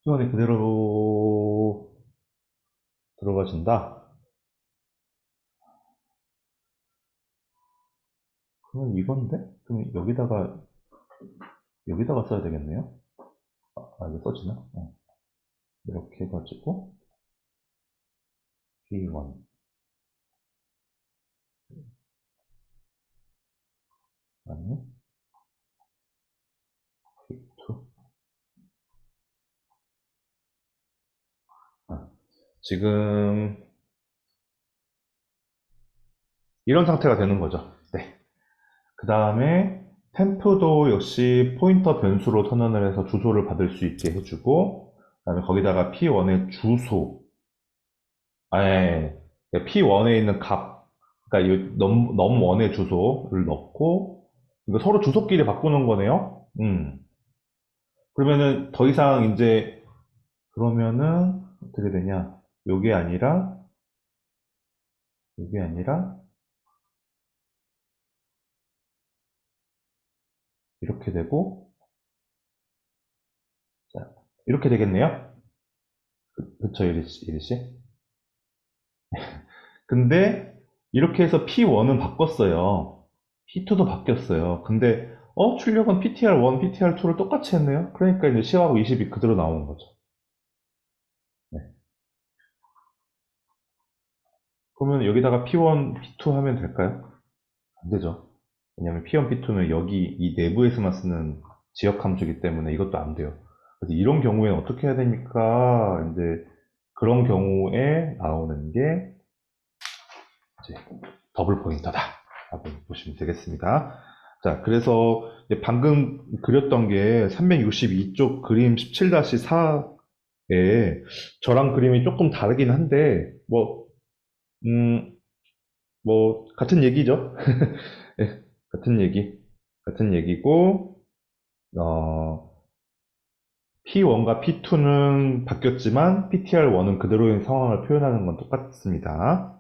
P1에 그대로 들어가진다. 그러면 이건데? 그럼 여기다가 써야 되겠네요. 이거 써지나? 이렇게 해가지고, P1, 아니, P2. 지금, 이런 상태가 되는 거죠. 네. 그 다음에, 템프도 역시 포인터 변수로 선언을 해서 주소를 받을 수 있게 해주고, 그 다음에 거기다가 P1의 주소, P1에 있는 값, 그러니까 이 num1의 주소를 넣고, 이거 서로 주소끼리 바꾸는 거네요. 그러면은 더 이상 이제 그러면은 어떻게 되냐? 요게 아니라 요게 아니라 이렇게 되고, 자, 이렇게 되겠네요. 그쵸, 이리씨? 근데 이렇게 해서 P1은 바꿨어요. P2도 바뀌었어요. 근데 출력은 PTR1, PTR2를 똑같이 했네요. 그러니까 이제 10하고 20이 그대로 나오는 거죠. 네. 그러면 여기다가 P1, P2 하면 될까요? 안 되죠. 왜냐면 P1, P2는 여기 이 내부에서만 쓰는 지역 함수이기 때문에 이것도 안 돼요. 그래서 이런 경우에는 어떻게 해야 됩니까? 이제 그런 경우에 나오는 게 이제 더블 포인터다 라고 보시면 되겠습니다. 자, 그래서 이제 방금 그렸던 게 362쪽 그림 17-4에 저랑 그림이 조금 다르긴 한데 음, 같은 얘기죠. 예, 같은 얘기고, 어, P1과 P2는 바뀌었지만 PTR1은 그대로인 상황을 표현하는 건 똑같습니다.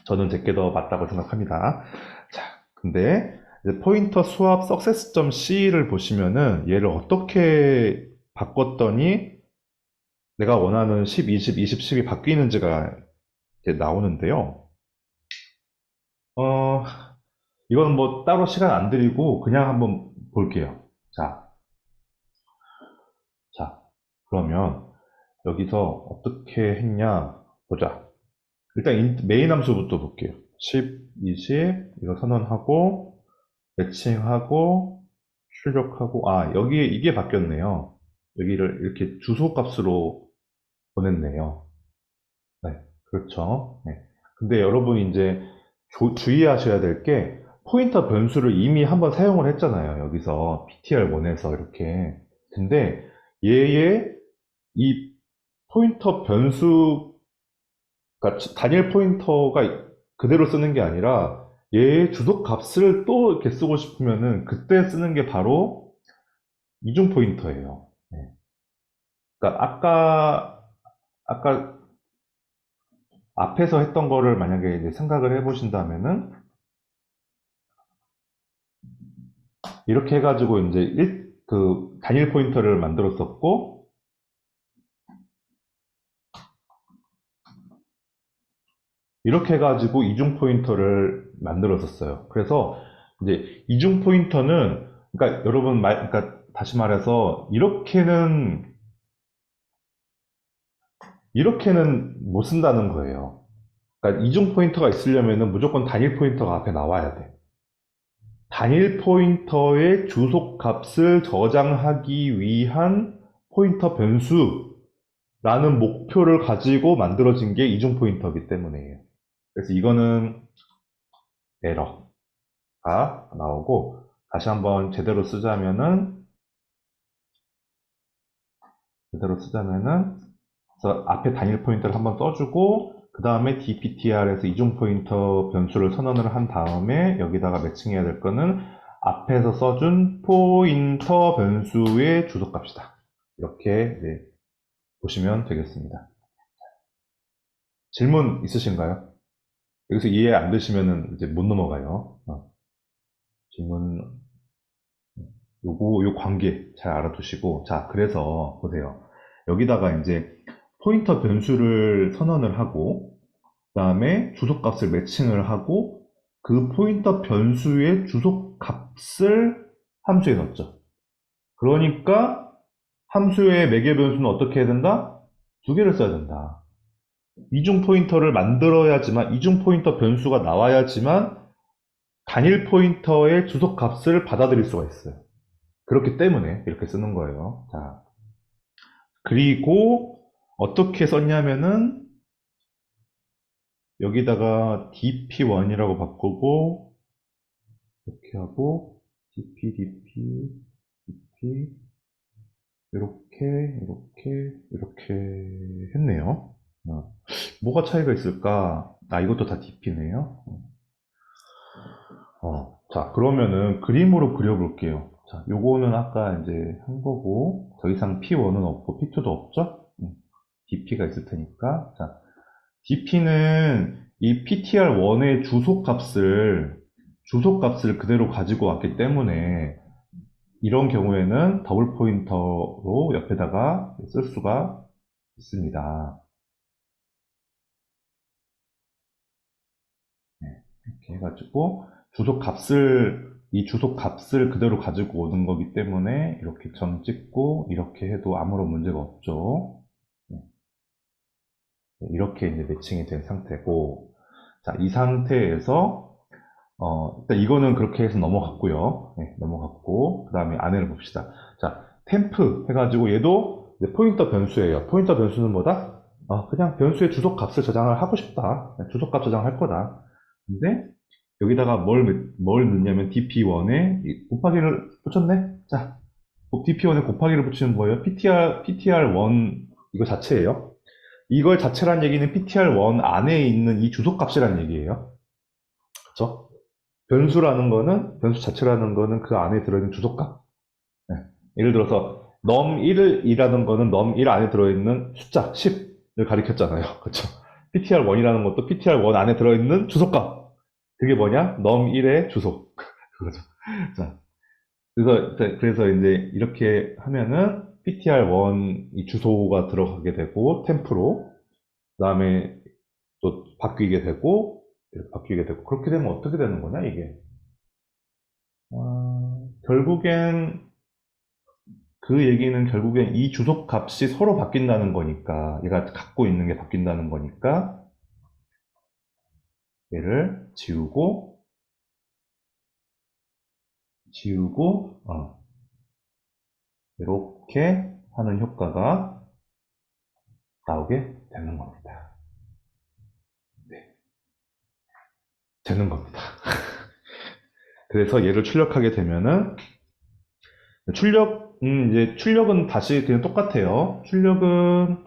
저는 제게 더 맞다고 생각합니다. 자, 근데 이제 포인터 수합 success.c를 보시면은 얘를 어떻게 바꿨더니 내가 원하는 10, 20, 20, 10이 바뀌는지가 이제 나오는데요. 어, 이건 뭐 따로 시간 안 들이고 그냥 한번 볼게요. 자, 그러면 여기서 어떻게 했냐 보자. 일단 메인 함수부터 볼게요. 10, 20 이거 선언하고 매칭하고 출력하고 여기에 이게 바뀌었네요. 여기를 이렇게 주소 값으로 보냈네요. 네, 그렇죠. 네. 근데 여러분이 이제 주의하셔야 될 게 포인터 변수를 이미 한번 사용을 했잖아요. 여기서 PTR1에서 이렇게. 근데 얘의 이 포인터 변수, 그러니까 단일 포인터가 그대로 쓰는 게 아니라 얘의 주소 값을 또 이렇게 쓰고 싶으면은 그때 쓰는 게 바로 이중 포인터예요. 네. 그러니까 아까 앞에서 했던 거를 만약에 이제 생각을 해보신다면은 이렇게 해가지고 이제 그 단일 포인터를 만들었었고 이렇게 해가지고 이중 포인터를 만들었었어요. 그래서 이제 이중 포인터는 그러니까 여러분 그러니까 다시 말해서 이렇게는 못 쓴다는 거예요. 그러니까 이중 포인터가 있으려면은 무조건 단일 포인터가 앞에 나와야 돼. 단일 포인터의 주소 값을 저장하기 위한 포인터 변수라는 목표를 가지고 만들어진 게 이중 포인터이기 때문이에요. 그래서 이거는 에러가 나오고 다시 한번 그래서 앞에 단일 포인터를 한번 써주고 그 다음에 dptr에서 이중 포인터 변수를 선언을 한 다음에 여기다가 매칭해야 될 거는 앞에서 써준 포인터 변수의 주소값이다. 이렇게 보시면 되겠습니다. 질문 있으신가요? 여기서 이해 안 되시면은 이제 못 넘어가요. 질문, 요 관계 잘 알아두시고. 자, 그래서 보세요. 여기다가 이제 포인터 변수를 선언을 하고, 그 다음에 주소값을 매칭을 하고, 그 포인터 변수의 주소값을 함수에 넣었죠. 그러니까 함수의 매개 변수는 어떻게 해야 된다? 두 개를 써야 된다. 이중 포인터를 만들어야지만, 이중 포인터 변수가 나와야지만 단일 포인터의 주소 값을 받아들일 수가 있어요. 그렇기 때문에 이렇게 쓰는 거예요. 자, 그리고 어떻게 썼냐면은 여기다가 dp1이라고 바꾸고 이렇게 하고 dp 이렇게 했네요. 뭐가 차이가 있을까? 이것도 다 dp네요. 자, 그러면은 그림으로 그려볼게요. 자, 요거는 아까 이제 한 거고, 더 이상 P1은 없고, P2도 없죠? DP가 있을 테니까. 자, DP는 이 PTR1의 주소 값을 그대로 가지고 왔기 때문에, 이런 경우에는 더블 포인터로 옆에다가 쓸 수가 있습니다. 이렇게 해가지고, 이 주소 값을 그대로 가지고 오는 거기 때문에 이렇게 점 찍고 이렇게 해도 아무런 문제가 없죠. 이렇게 이제 매칭이 된 상태고, 자, 이 상태에서 일단 이거는 그렇게 해서 넘어갔고요. 네, 넘어갔고, 그 다음에 안에를 봅시다. 자, 템프 해가지고 얘도 이제 포인터 변수예요. 포인터 변수는 뭐다? 그냥 변수의 주소 값을 저장을 하고 싶다. 주소 값 저장할 거다. 근데 여기다가 뭘 넣냐면 dp1에 곱하기를 붙였네? 자, dp1에 곱하기를 붙이는 거예요. ptr1 이거 자체예요. 이걸 자체란 얘기는 ptr1 안에 있는 이 주소 값이란 얘기예요. 그쵸? 변수 자체라는 거는 그 안에 들어있는 주소값. 네. 예를 들어서 num1이라는 거는 num1 안에 들어있는 숫자 10을 가리켰잖아요. 그쵸? ptr1이라는 것도 ptr1 안에 들어있는 주소값. 그게 뭐냐? num1의 주소. 그거죠. 자, 그래서 이제 이렇게 하면은 ptr1 이 주소가 들어가게 되고 템프로 그 다음에 또 바뀌게 되고 이렇게 바뀌게 되고 그렇게 되면 어떻게 되는 거냐 이게 결국엔 그 얘기는 결국엔 이 주소 값이 서로 바뀐다는 거니까 얘가 갖고 있는 게 바뀐다는 거니까 얘를 지우고 이렇게 하는 효과가 나오게 되는 겁니다. 네, 되는 겁니다. 그래서 얘를 출력하게 되면은 이제 출력은 다시 그냥 똑같아요. 출력은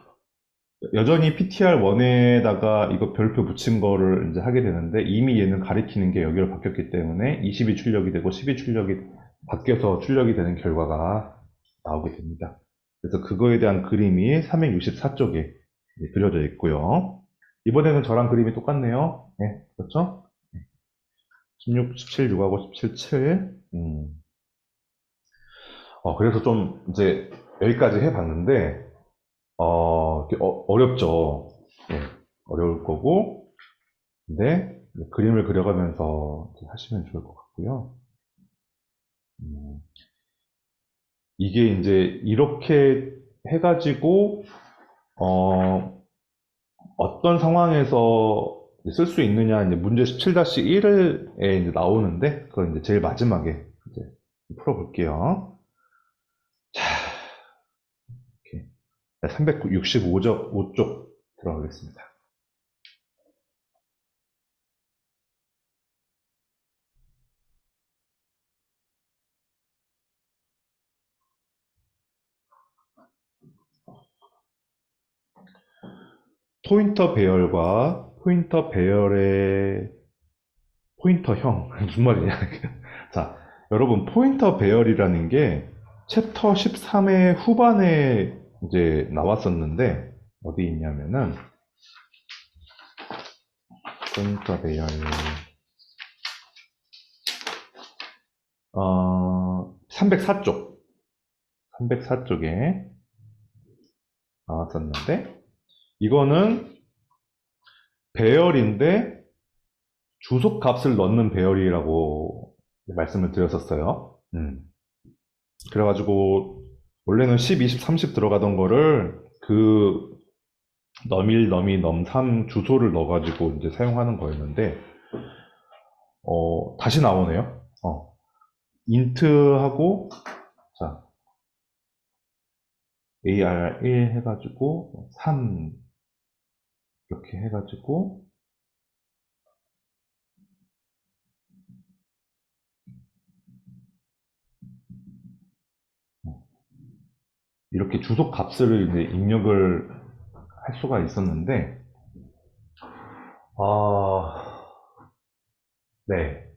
여전히 PTR1에다가 이거 별표 붙인 거를 이제 하게 되는데 이미 얘는 가리키는 게 여기로 바뀌었기 때문에 20이 출력이 되고 10이 출력이 바뀌어서 출력이 되는 결과가 나오게 됩니다. 그래서 그거에 대한 그림이 364쪽에 그려져 있고요. 이번에는 저랑 그림이 똑같네요. 네, 그렇죠? 16, 17, 6하고 17, 7. 그래서 좀 이제 여기까지 해봤는데, 어렵죠. 네, 어려울 거고, 근데 그림을 그려가면서 하시면 좋을 것 같고요. 음, 이게 이제 이렇게 해가지고, 어떤 상황에서 쓸 수 있느냐, 이제 문제 17-1에 이제 나오는데, 그걸 이제 제일 마지막에 이제 풀어볼게요. 자, 이렇게 365쪽 5쪽 들어가겠습니다. 포인터 배열과 포인터 배열의 포인터형 무슨 말이냐? 자, 여러분 포인터 배열이라는 게 챕터 13의 후반에 이제 나왔었는데 어디 있냐면은 포인터 배열 304쪽에 나왔었는데 이거는 배열인데 주소 값을 넣는 배열이라고 말씀을 드렸었어요. 그래가지고 원래는 10, 20, 30 들어가던 거를 그 num1, num2, num3 주소를 넣어가지고 이제 사용하는 거였는데 다시 나오네요. int하고 자 AR1 해가지고 3 이렇게 해가지고 이렇게 주소 값을 이제 입력을 할 수가 있었는데 네.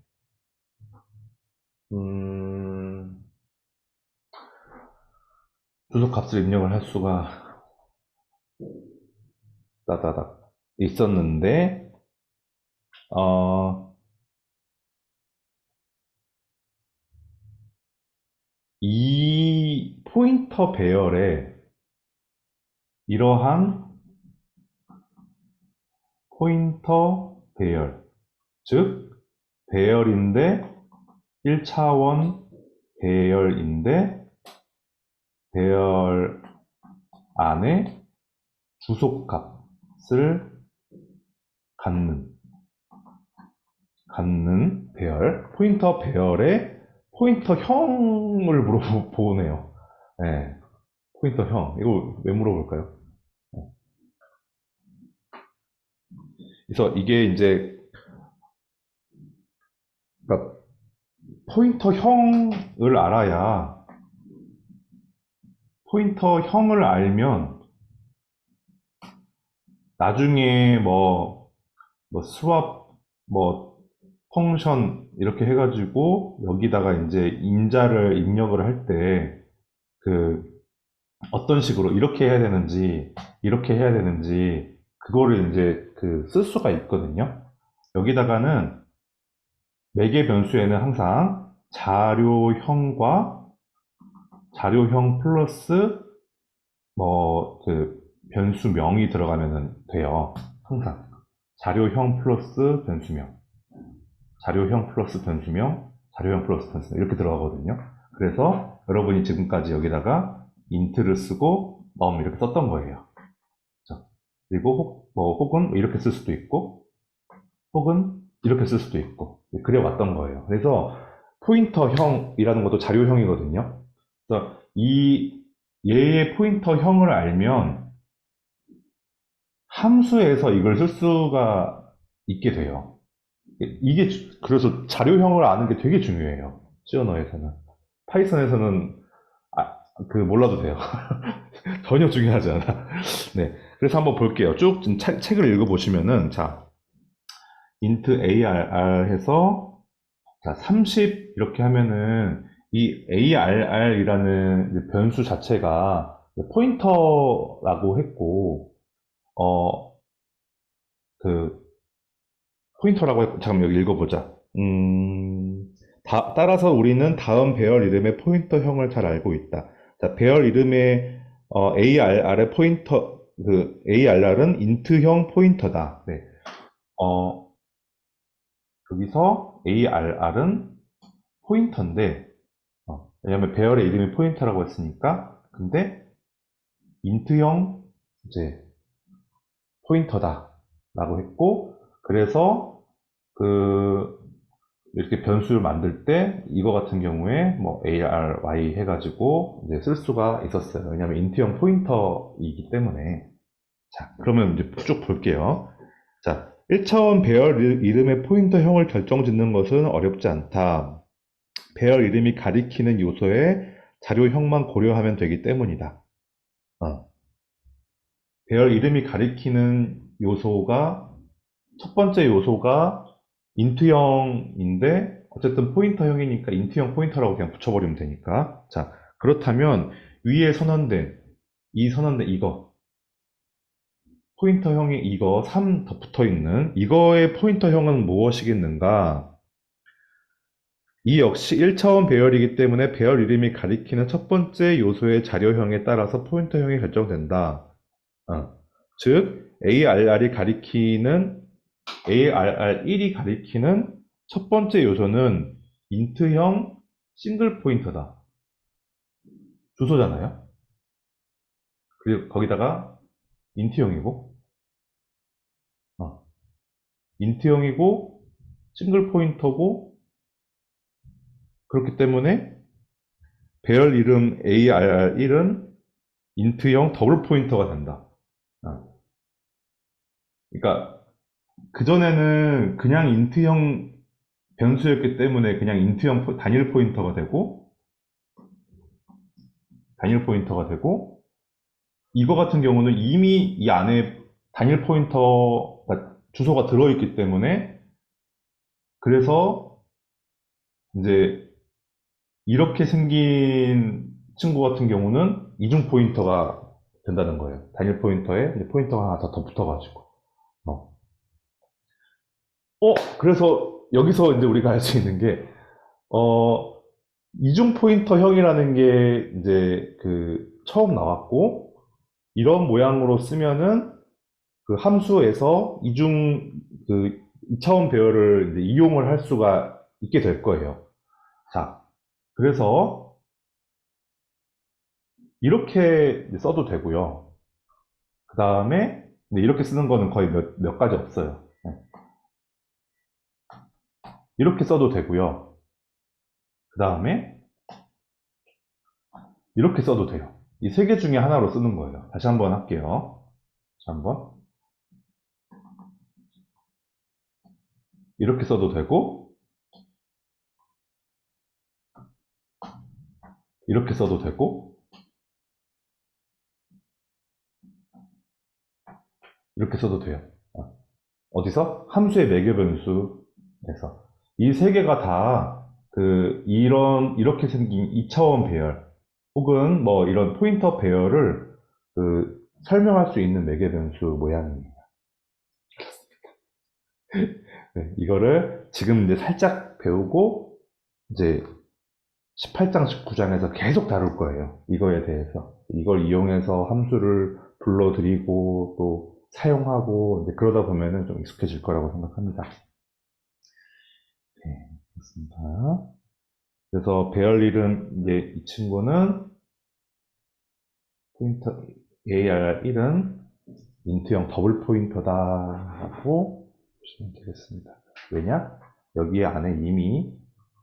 주소 값을 입력을 할 수가 따다닥 있었는데 어, 이 포인터 배열에 이러한 포인터 배열, 즉 배열인데 1차원 배열인데 배열 안에 주소 값을 갖는 배열, 포인터 배열의 포인터형을 물어보네요. 네, 포인터형. 이거 왜 물어볼까요? 그래서 이게 이제, 그러니까 포인터형을 알아야, 포인터형을 알면, 나중에 뭐 스왑, 뭐 펑션 이렇게 해가지고 여기다가 이제 인자를 입력을 할 때 그 어떤 식으로 이렇게 해야 되는지 이렇게 해야 되는지 그거를 이제 그 쓸 수가 있거든요. 여기다가는 매개 변수에는 항상 자료형과 자료형 플러스 뭐 그 변수명이 들어가면 돼요. 항상 자료형 플러스 변수명, 자료형 플러스 변수명, 자료형 플러스 변수명 이렇게 들어가거든요. 그래서 여러분이 지금까지 여기다가 int를 쓰고 num 이렇게 썼던 거예요. 그리고 혹은 이렇게 쓸 수도 있고 혹은 이렇게 쓸 수도 있고 그래왔던 거예요. 그래서 포인터형이라는 것도 자료형이거든요. 그래서 얘의 포인터형을 알면 함수에서 이걸 쓸 수가 있게 돼요. 이게 그래서 자료형을 아는 게 되게 중요해요. C 언어에서는. 파이썬에서는 몰라도 돼요. 전혀 중요하지 않아. 네. 그래서 한번 볼게요. 쭉 지금 책을 읽어보시면은, 자, int arr 해서, 자, 30 이렇게 하면은, 이 arr이라는 변수 자체가 포인터라고 했고, 그, 포인터라고 했고, 잠깐 여기 읽어보자. 따라서 우리는 다음 배열 이름의 포인터형을 잘 알고 있다. 자, 배열 이름의 ARR의 포인터, ARR은 int형 포인터다. 네. 여기서 ARR은 포인터인데, 왜냐면 배열의 이름이 포인터라고 했으니까, 근데 int형 이제 포인터다. 라고 했고, 그래서 이렇게 변수를 만들 때 이거 같은 경우에 뭐 ARY 해가지고 이제 쓸 수가 있었어요. 왜냐면 인트형 포인터이기 때문에. 자, 그러면 이제 쭉 볼게요. 자, 1차원 배열 이름의 포인터형을 결정짓는 것은 어렵지 않다. 배열 이름이 가리키는 요소의 자료형만 고려하면 되기 때문이다. 배열 이름이 가리키는 요소가 첫 번째 요소가 인트형인데 어쨌든 포인터형이니까 인트형 포인터라고 그냥 붙여버리면 되니까. 자, 그렇다면 위에 선언된 이 선언된 이거 포인터형이 이거 3 더 붙어있는 이거의 포인터형은 무엇이겠는가? 이 역시 1차원 배열이기 때문에 배열 이름이 가리키는 첫 번째 요소의 자료형에 따라서 포인터형이 결정된다. 즉 ARR1이 가리키는 첫 번째 요소는 int형 싱글 포인터다. 주소잖아요. 그리고 거기다가 int형이고 int형이고 싱글 포인터고 그렇기 때문에 배열 이름 ARR1은 int형 더블 포인터가 된다. 그러니까 그전에는 그냥 int형 변수였기 때문에 그냥 int형 단일 포인터가 되고 이거 같은 경우는 이미 이 안에 단일 포인터 주소가 들어있기 때문에 그래서 이제 이렇게 생긴 친구 같은 경우는 이중 포인터가 된다는 거예요. 단일 포인터에 이제 포인터가 하나 더 붙어가지고. 그래서 여기서 이제 우리가 알 수 있는 게, 이중 포인터형이라는 게 이제 처음 나왔고, 이런 모양으로 쓰면은 그 함수에서 2차원 배열을 이제 이용을 할 수가 있게 될 거예요. 자, 그래서 이렇게 써도 되고요. 그 다음에 이렇게 쓰는 거는 거의 몇 가지 없어요. 이렇게 써도 되고요. 그 다음에 이렇게 써도 돼요. 이 세 개 중에 하나로 쓰는 거예요. 다시 한번 할게요. 다시 한번. 이렇게 써도 되고, 이렇게 써도 되고, 이렇게 써도 돼요. 어디서? 함수의 매개 변수에서. 이 세 개가 다 이렇게 생긴 2차원 배열, 혹은 뭐 이런 포인터 배열을 설명할 수 있는 매개 변수 모양입니다. 네, 이거를 지금 이제 살짝 배우고, 이제 18장, 19장에서 계속 다룰 거예요. 이거에 대해서. 이걸 이용해서 함수를 불러들이고 또 사용하고 이제 그러다 보면은 좀 익숙해질 거라고 생각합니다. 네, 그렇습니다. 그래서 배열일은 이제 이 친구는 포인터 AR1은 인트형 더블 포인터다라고 보시면 되겠습니다. 왜냐? 여기 안에 이미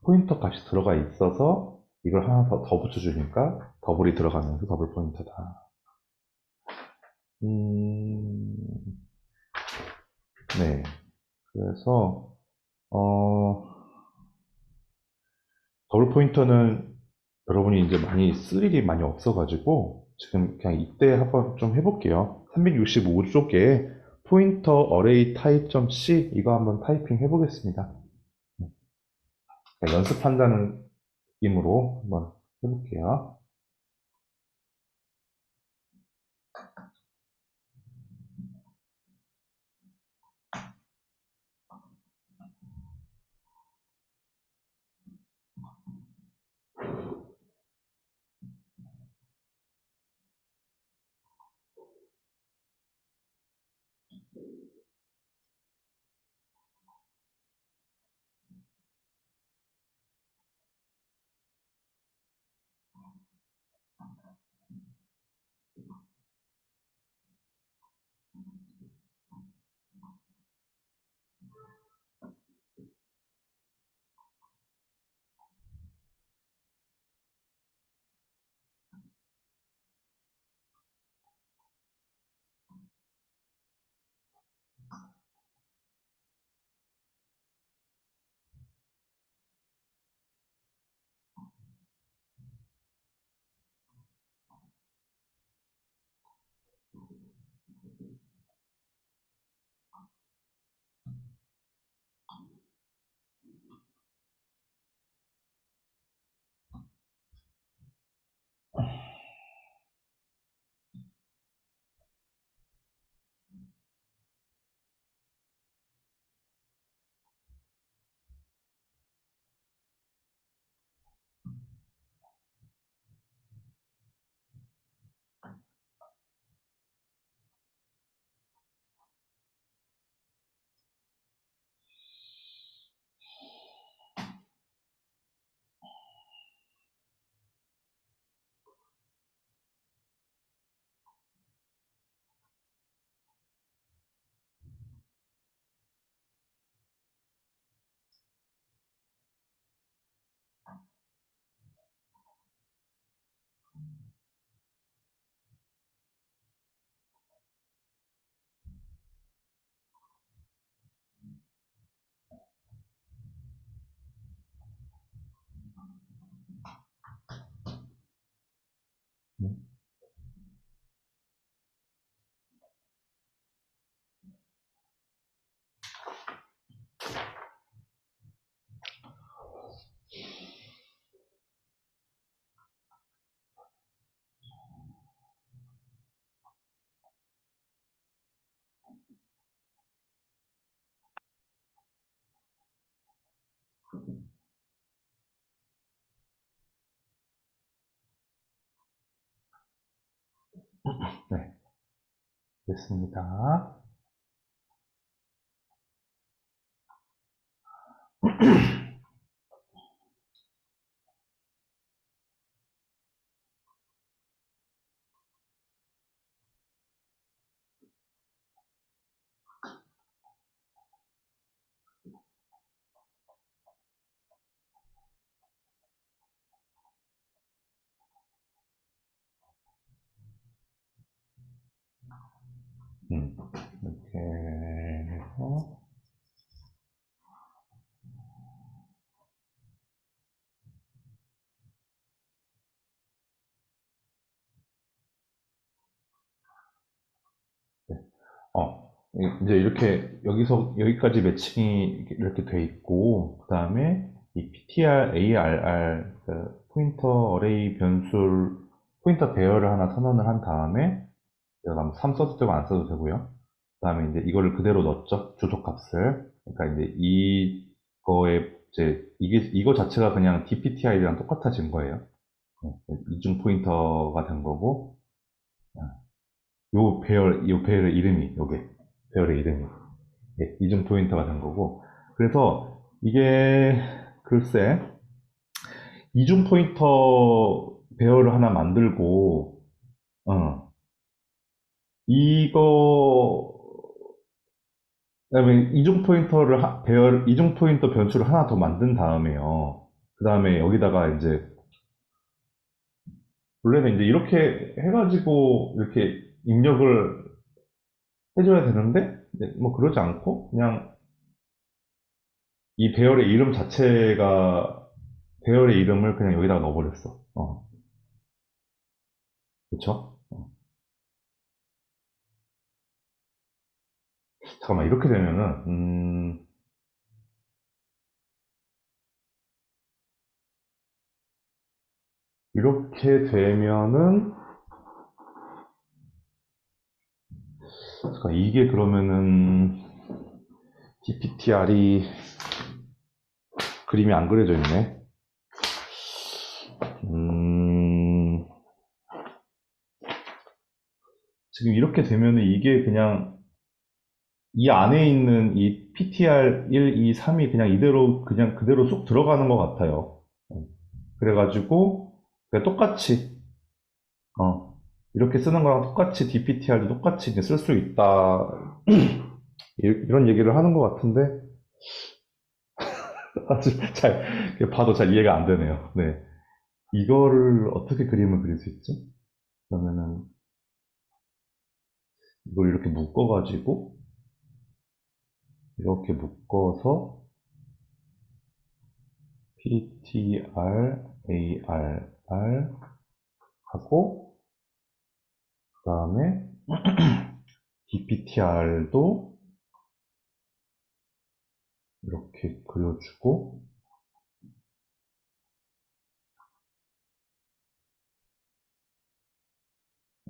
포인터 값이 들어가 있어서 이걸 하나 더 붙여주니까 더블이 들어가면서 더블 포인터다. 음, 네. 그래서, 더블 포인터는 여러분이 이제 많이 쓸 일이 많이 없어가지고, 지금 그냥 이때 한번 좀 해볼게요. 365쪽에 포인터 어레이 타입.c 이거 한번 타이핑 해보겠습니다. 그러니까 연습한다는 느낌으로 한번 해볼게요. 네, 됐습니다. 이렇게 해서, 네. 이제 이렇게 여기서 여기까지 매칭이 이렇게 돼 있고, 그 다음에 이 ptr arr 그 포인터 어레이 변수 포인터 배열을 하나 선언을 한 다음에 제가 3 써도 되고 안 써도 되고요. 그 다음에 이제 이거를 그대로 넣었죠. 주소 값을. 그러니까 이제 이거에 이제 이거 자체가 그냥 dptr이랑 똑같아진 거예요. 이중 포인터가 된 거고, 요 배열의 이름이, 요게, 배열의 이름이, 이중 포인터가 된 거고. 그래서 이게, 글쎄, 이중 포인터 배열을 하나 만들고, 이거, 그다음에 이중 포인터 변수를 하나 더 만든 다음에요. 그 다음에 여기다가 이제, 원래는 이제 이렇게 해가지고, 이렇게 입력을 해줘야 되는데, 뭐 그러지 않고, 그냥 이 배열의 이름 자체가, 배열의 이름을 그냥 여기다가 넣어버렸어. 그쵸? 잠깐만, 이렇게 되면은, 이렇게 되면은, 잠깐, 이게 그러면은, dptr이 그림이 안 그려져 있네. 지금 이렇게 되면은 이게 그냥 이 안에 있는 이 ptr 1, 2, 3이 그냥 그냥 그대로 쏙 들어가는 것 같아요. 그래가지고, 그냥 똑같이, 이렇게 쓰는 거랑 똑같이 dptr도 똑같이 쓸 수 있다. 이런 얘기를 하는 것 같은데, 아주 봐도 잘 이해가 안 되네요. 네. 이거를 어떻게 그림을 그릴 수 있지? 그러면은, 이걸 이렇게 묶어가지고, 이렇게 묶어서, ptr, arr 하고, 그 다음에, dptr도 이렇게 그려주고,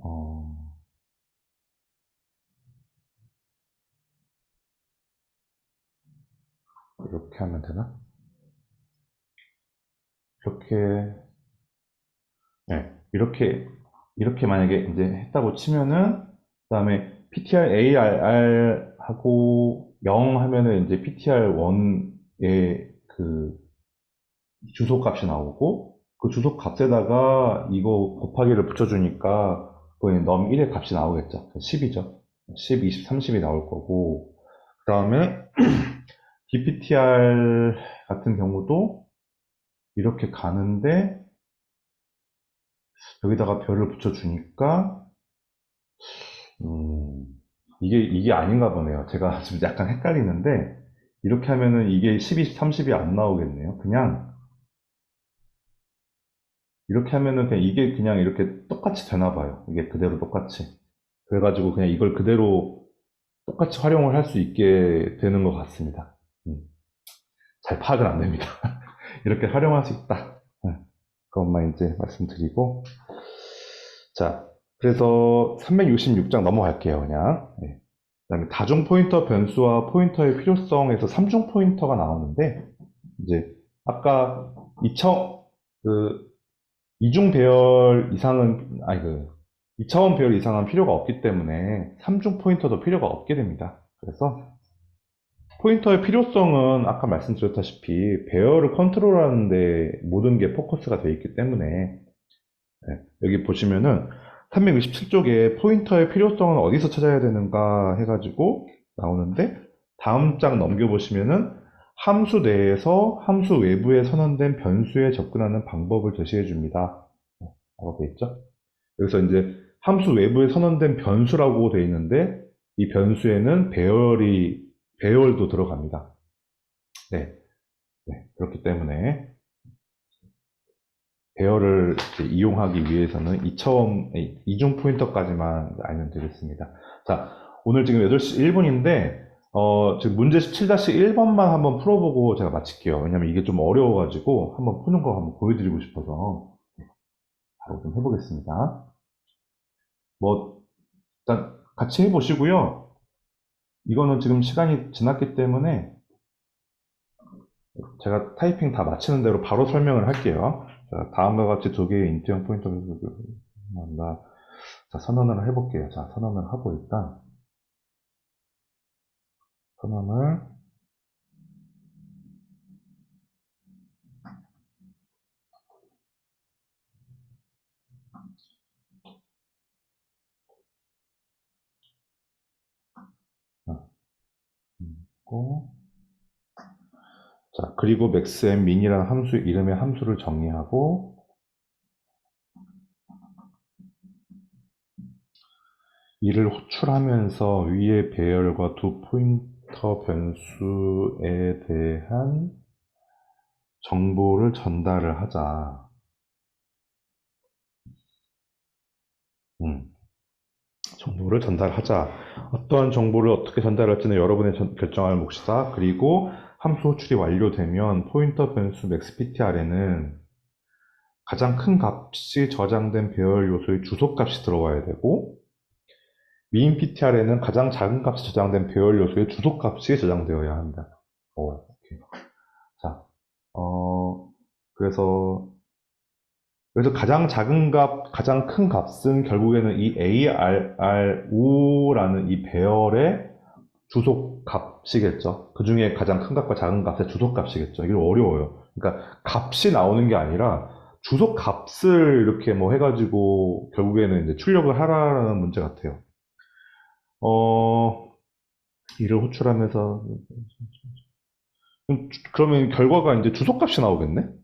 어, 이렇게 하면 되나? 이렇게, 네, 이렇게 만약에 이제 했다고 치면은, 그 다음에 ptr arr 하고 0 하면은 이제 ptr1의 그 주소 값이 나오고, 그 주소 값에다가 이거 곱하기를 붙여주니까, 그거 num1의 값이 나오겠죠. 10이죠. 10, 20, 30이 나올 거고, 그 다음에 dptr 같은 경우도 이렇게 가는데, 여기다가 별을 붙여주니까, 음, 이게 아닌가 보네요. 제가 지금 약간 헷갈리는데, 이렇게 하면은 이게 10, 20, 30이 안 나오겠네요. 이렇게 하면은 그냥 이게 그냥 이렇게 똑같이 되나 봐요. 이게 그대로 똑같이. 그래가지고 그냥 이걸 그대로 똑같이 활용을 할 수 있게 되는 것 같습니다. 음, 잘 파악은 안 됩니다. 이렇게 활용할 수 있다. 그것만 이제 말씀드리고. 자, 그래서 366장 넘어갈게요, 그냥. 그다음에 다중 포인터 변수와 포인터의 필요성에서 3중 포인터가 나오는데, 이제 아까 2차, 그 이중 배열 이상은, 아니 그 2차원 배열 이상은 필요가 없기 때문에 3중 포인터도 필요가 없게 됩니다. 그래서 포인터의 필요성은 아까 말씀드렸다시피 배열을 컨트롤하는 데 모든 게 포커스가 되어 있기 때문에, 여기 보시면은 367쪽에 포인터의 필요성은 어디서 찾아야 되는가 해가지고 나오는데, 다음 장 넘겨보시면은 함수 내에서 함수 외부에 선언된 변수에 접근하는 방법을 제시해 줍니다. 라고 되어 있죠. 그래서 이제 함수 외부에 선언된 변수라고 되어 있는데, 이 변수에는 배열도 들어갑니다. 네, 네. 그렇기 때문에 배열을 이제 이용하기 위해서는 이중 포인터까지만 알면 되겠습니다. 자, 오늘 지금 8시 1분인데, 지금 문제 17-1번만 한번 풀어보고 제가 마칠게요. 왜냐면 이게 좀 어려워가지고 한번 푸는 거 한번 보여드리고 싶어서 바로 좀 해보겠습니다. 뭐, 일단 같이 해보시고요. 이거는 지금 시간이 지났기 때문에 제가 타이핑 다 마치는 대로 바로 설명을 할게요. 자, 다음과 같이 두 개의 인트형 포인터를 한다. 자, 선언을 해볼게요. 자, 선언을 하고 일단 선언을 했고, 자, 그리고 maxm min이라는 함수 이름의 함수를 정의하고 이를 호출하면서 위의 배열과 두 포인터 변수에 대한 정보를 전달을 하자. 정보를 전달하자. 어떠한 정보를 어떻게 전달할지는 여러분의 결정할 몫이다. 그리고 함수 호출이 완료되면 포인터 변수 maxptr에는 가장 큰 값이 저장된 배열 요소의 주소값이 들어와야 되고 minptr에는 가장 작은 값이 저장된 배열 요소의 주소값이 저장되어야 한다. 오케이. 자, 그래서 가장 작은 값, 가장 큰 값은 결국에는 이 ARR5라는 이 배열의 주소 값이겠죠. 그 중에 가장 큰 값과 작은 값의 주소 값이겠죠. 이게 어려워요. 그러니까 값이 나오는 게 아니라 주소 값을 이렇게 뭐 해가지고 결국에는 이제 출력을 하라는 문제 같아요. 이를 호출하면서 그러면 결과가 이제 주소 값이 나오겠네?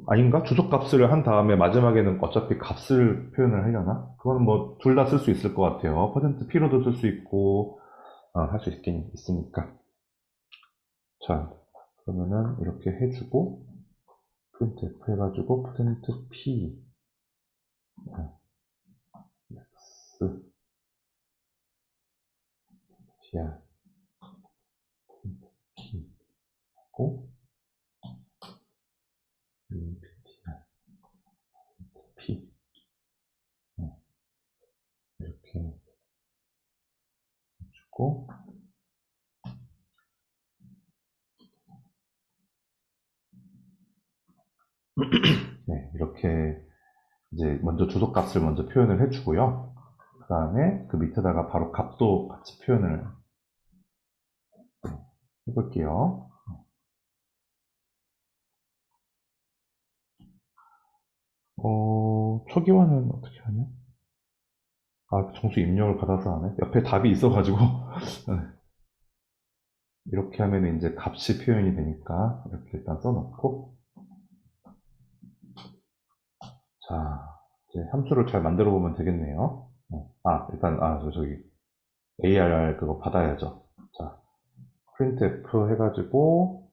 아닌가? 주소 값을 한 다음에 마지막에는 어차피 값을 표현을 하려나? 그건 뭐 둘 다 쓸 수 있을 것 같아요. 퍼센트 P로도 쓸 수 있고 할 수 있긴 있으니까. 자, 그러면은 이렇게 해주고 printf 해가지고 퍼센트 %P x tr P 하고 P 이렇게 해주고 네, 이렇게 이제 먼저 주소 값을 먼저 표현을 해주고요. 그 다음에 그 밑에다가 바로 값도 같이 표현을 해볼게요. 초기화는 어떻게 하냐? 아, 정수 입력을 받아서 하네. 옆에 답이 있어가지고. 이렇게 하면 이제 값이 표현이 되니까 이렇게 일단 써놓고. 자, 이제 함수를 잘 만들어 보면 되겠네요. 일단, 저기, ARR 그거 받아야죠. 자, printf 해가지고,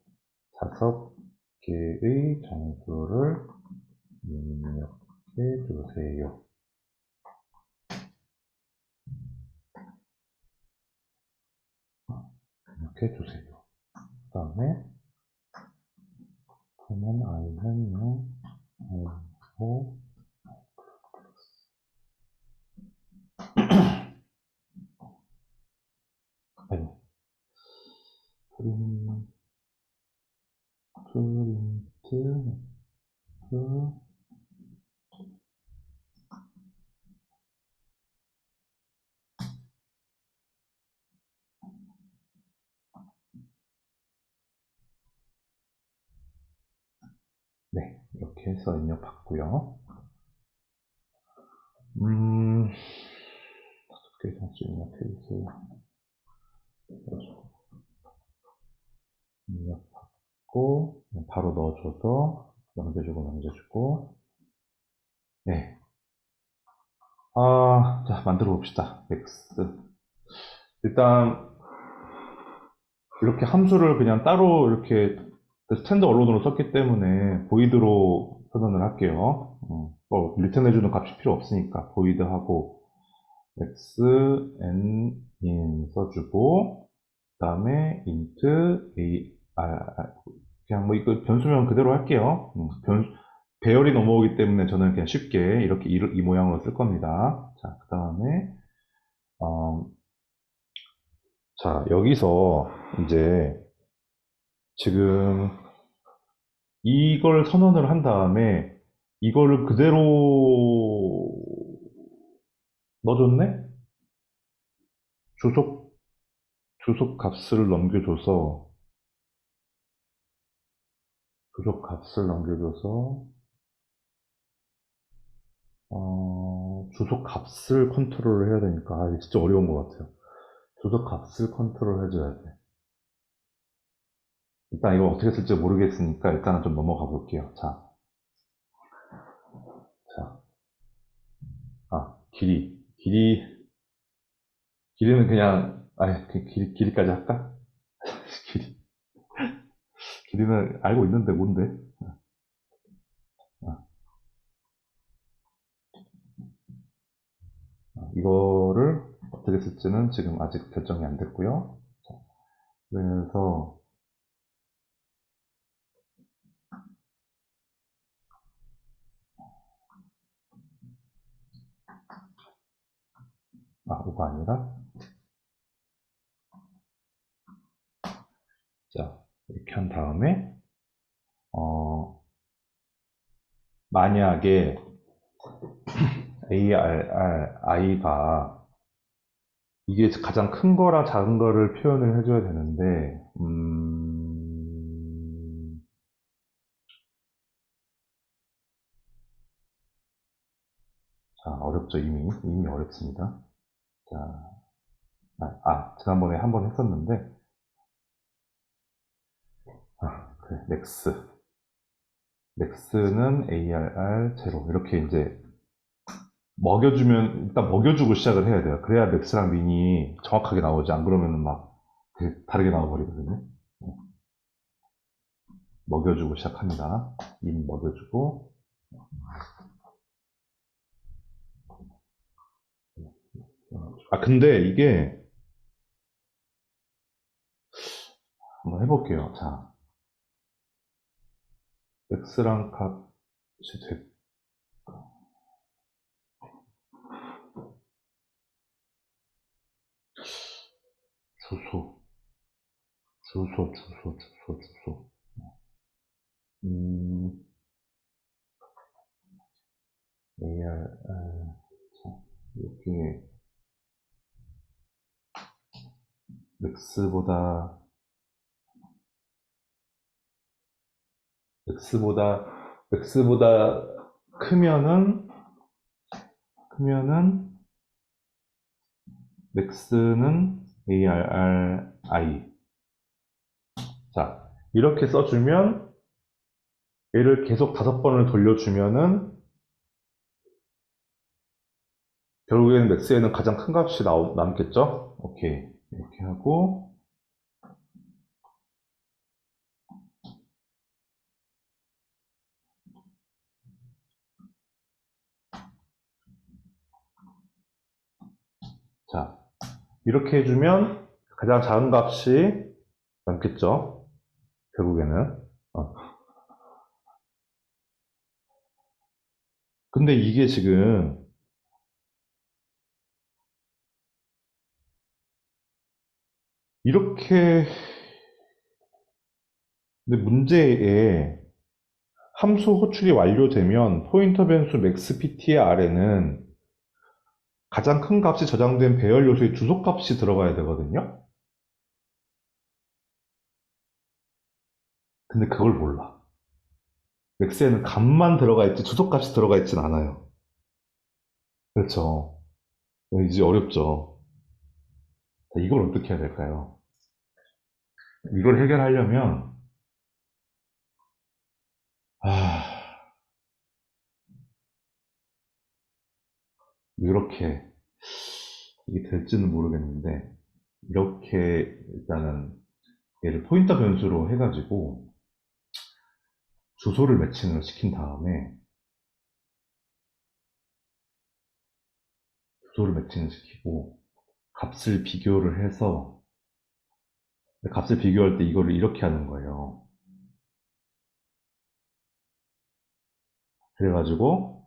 5개의 정수를 입력해 주세요. 이렇게 주세요. 그 다음에, 그러면 i는 0, i5, 아이고, 프린트, 네, 이렇게 해서 입력 받고요. 어떻게 할수 입력해 주세요. 입력 받고, 바로 넣어줘서, 넘겨주고, 네. 자, 만들어 봅시다. x. 일단, 이렇게 함수를 그냥 따로 이렇게 스탠드 언론으로 썼기 때문에 보이드로 선언을 할게요. 리턴해주는 값이 필요 없으니까 보이드하고 x, n, in 써주고 그 다음에 int, a, 그냥 뭐 이거 변수명 그대로 할게요. 배열이 넘어오기 때문에 저는 그냥 쉽게 이렇게 이 모양으로 쓸 겁니다. 자, 그 다음에 자, 여기서 이제 지금 이걸 선언을 한 다음에 이거를 그대로 넣어줬네? 주소, 주소 값을 넘겨줘서 주소 값을 넘겨줘서 주소 값을 컨트롤을 해야 되니까 이게 진짜 어려운 것 같아요. 주소 값을 컨트롤 해줘야 돼. 일단 이거 어떻게 쓸지 모르겠으니까 일단은 좀 넘어가 볼게요. 자, 자, 길이는 그냥 길이까지 할까? 길이, 길이는 알고 있는데 뭔데? 아, 이거를 어떻게 쓸지는 지금 아직 결정이 안 됐고요. 자, 그래서 이거 아니라 자 이렇게 한 다음에 만약에 ARRI가 이게 가장 큰 거랑 작은 거를 표현을 해줘야 되는데 자 어렵죠. 이미 어렵습니다. 자, 지난번에 한 번 했었는데 그래, 넥스는 ARR 제로 이렇게 이제 일단 먹여주고 시작을 해야 돼요. 그래야 맥스랑 민이 정확하게 나오지. 안 그러면은 막 되게 다르게 나와버리거든요. 먹여주고 시작합니다. 인 먹여주고. 근데 이게 한번 해볼게요. 자, 맥스랑 값이 주소, 주소. AR, 여기 맥스보다 맥스보다 맥스보다 크면은 맥스는 ARRI. 자, 이렇게 써주면 얘를 계속 5번을 돌려주면은 결국에는 맥스에는 가장 큰 값이 남겠죠? 오케이. 이렇게 하고 자, 이렇게 해주면 가장 작은 값이 남겠죠? 결국에는. 근데 이게 지금 이렇게 근데 문제에 함수 호출이 완료되면 포인터 변수 max pt의 아래는 가장 큰 값이 저장된 배열 요소의 주소 값이 들어가야 되거든요. 근데 그걸 몰라. 맥스에는 값만 들어가 있지 주소 값이 들어가 있진 않아요. 그렇죠. 이제 어렵죠. 자, 이걸 어떻게 해야 될까요? 이걸 해결하려면 아, 이렇게, 이게 될지는 모르겠는데, 이렇게 일단은 얘를 포인터 변수로 해가지고 주소를 매칭을 시킨 다음에 주소를 매칭을 시키고 값을 비교를 해서 값을 비교할 때 이거를 이렇게 하는 거예요. 그래가지고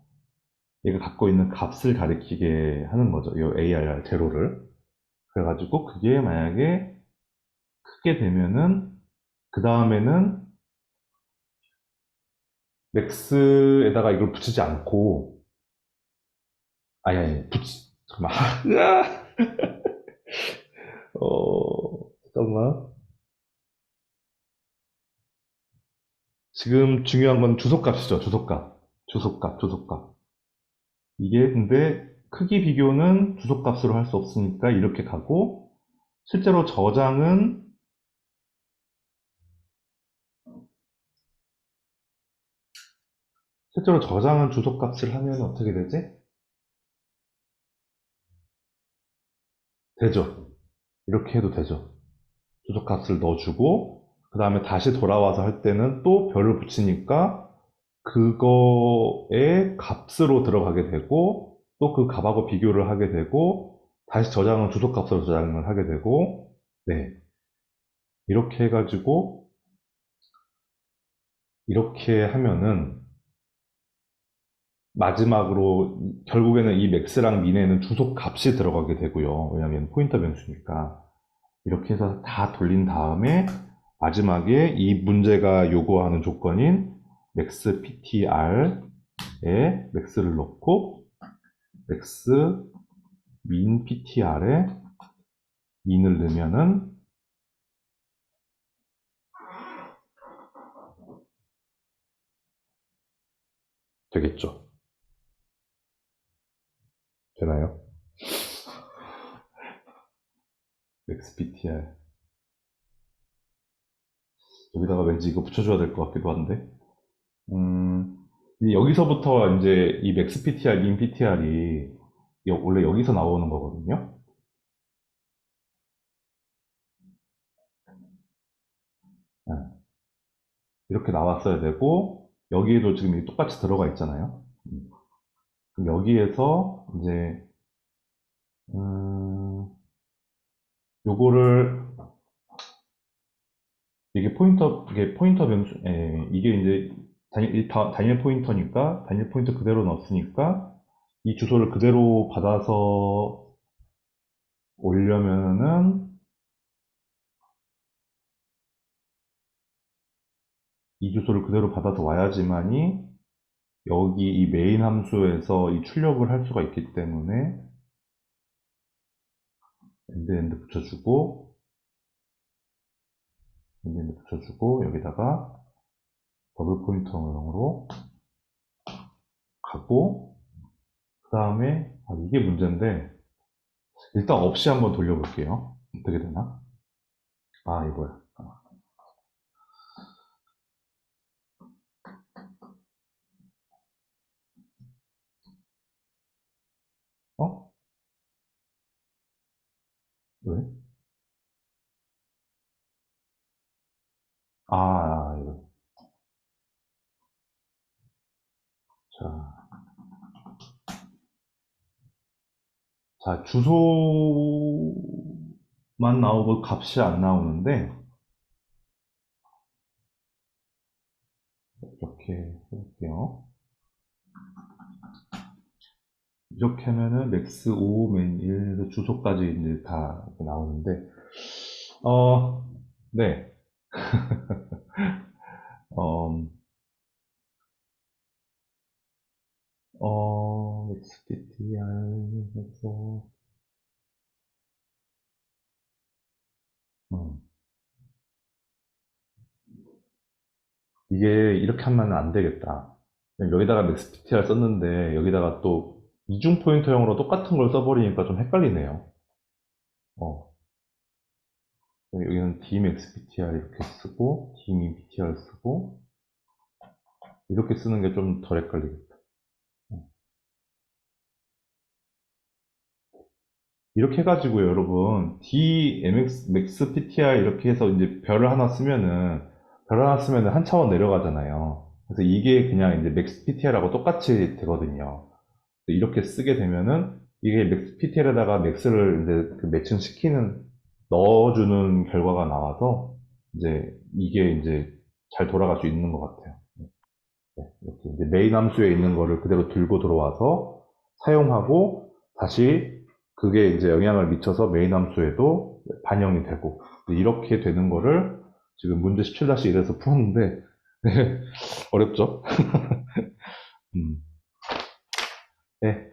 얘가 갖고 있는 값을 가리키게 하는 거죠. 이 ARR 제로를. 그래가지고 그게 만약에 크게 되면은 그 다음에는 맥스에다가 이걸 붙이지 않고 아니 잠깐만 잠깐만. 지금 중요한 건 주소값이죠. 주소값. 이게 근데 크기 비교는 주소값으로 할 수 없으니까 이렇게 가고 실제로 저장은 주소값을 하면 어떻게 되지? 되죠. 이렇게 해도 되죠. 주소값을 넣어주고 그 다음에 다시 돌아와서 할 때는 또 별을 붙이니까 그거의 값으로 들어가게 되고 또 그 값하고 비교를 하게 되고 다시 저장은 주소값으로 저장을 하게 되고 네 이렇게 해가지고 이렇게 하면은 마지막으로 결국에는 이 맥스랑 미네는 주소 값이 들어가게 되고요. 왜냐하면 포인터 변수니까. 이렇게 해서 다 돌린 다음에 마지막에 이 문제가 요구하는 조건인 맥스 ptr에 맥스를 넣고 맥스 min ptr에 min을 넣으면은 되겠죠. 되나요? 맥스 ptr 여기다가 왠지 이거 붙여줘야 될 것 같기도 한데 이제 여기서부터 이제 이 맥스 ptr, min ptr이 원래 여기서 나오는 거거든요. 네. 이렇게 나왔어야 되고 여기에도 지금 똑같이 들어가 있잖아요. 그럼 여기에서 이제 요거를 이게 포인터 변수 이게 이제 단일 포인터니까 단일 포인터 그대로 넣었으니까 이 주소를 그대로 받아서 오려면은 이 주소를 그대로 받아서 와야지만이 여기 이 메인 함수에서 이 출력을 할 수가 있기 때문에 엔드 붙여주고 엔드 붙여주고 여기다가 더블 포인터로 가고 그 다음에 이게 문제인데 일단 없이 한번 돌려볼게요. 어떻게 되나? 이거야. 어? 왜? 이거. 자, 주소만 나오고 값이 안 나오는데 이렇게 해볼게요. 이렇게 하면은 맥스 5, 맨 1, 주소까지 이제 다 이렇게 나오는데 네. 어, XDTR 해서 음, 이게 이렇게 하면 안 되겠다. 여기다가 맥스PTR 썼는데 여기다가 또 이중 포인터형으로 똑같은 걸 써버리니까 좀 헷갈리네요. 어, 여기는 dmxptr 이렇게 쓰고 dminptr 쓰고 이렇게 쓰는 게 좀 덜 헷갈리겠다. 어, 이렇게 해가지고요, 여러분. DMX, 맥스 PTR 이렇게 해서 이제 별을 하나 쓰면은 한 차원 내려가잖아요. 그래서 이게 그냥 이제 맥스 PTR하고 똑같이 되거든요. 이렇게 쓰게 되면은 이게 맥스 PTL에다가 맥스를 이제 그 매칭시키는 넣어주는 결과가 나와서 이제 이게 이제 잘 돌아갈 수 있는 것 같아요. 네, 이렇게 이제 메인 함수에 있는 거를 그대로 들고 들어와서 사용하고 다시 그게 이제 영향을 미쳐서 메인 함수에도 반영이 되고 이렇게 되는 거를 지금 문제 17-1에서 풀었는데 네, 어렵죠? 음, 네,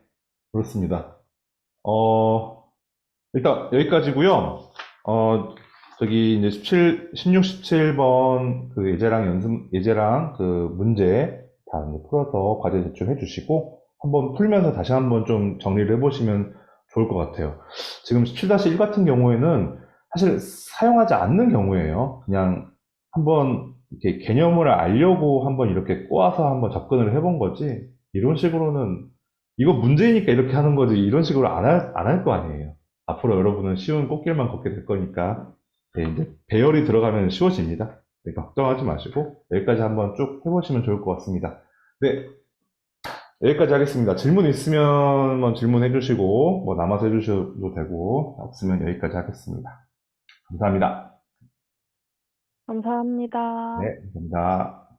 그렇습니다. 어, 일단 여기까지고요. 저기 이제 16, 17번 그 예제랑 그 문제 다 이제 풀어서 과제 제출해 주시고 한번 풀면서 다시 한번 좀 정리를 해보시면 좋을 것 같아요. 지금 17-1 같은 경우에는 사실 사용하지 않는 경우에요. 그냥 한번 이렇게 개념을 알려고 한번 이렇게 꼬아서 한번 접근을 해본 거지. 이런 식으로는 이거 문제니까 이렇게 하는 거지. 이런 식으로 안 할 거 아니에요. 앞으로 여러분은 쉬운 꽃길만 걷게 될 거니까 네, 이제 배열이 들어가면 쉬워집니다. 네, 걱정하지 마시고 여기까지 한번 쭉 해보시면 좋을 것 같습니다. 네, 여기까지 하겠습니다. 질문 있으면 뭐 질문해 주시고 뭐 남아서 해주셔도 되고 없으면 여기까지 하겠습니다. 감사합니다. 감사합니다. 네, 감사합니다.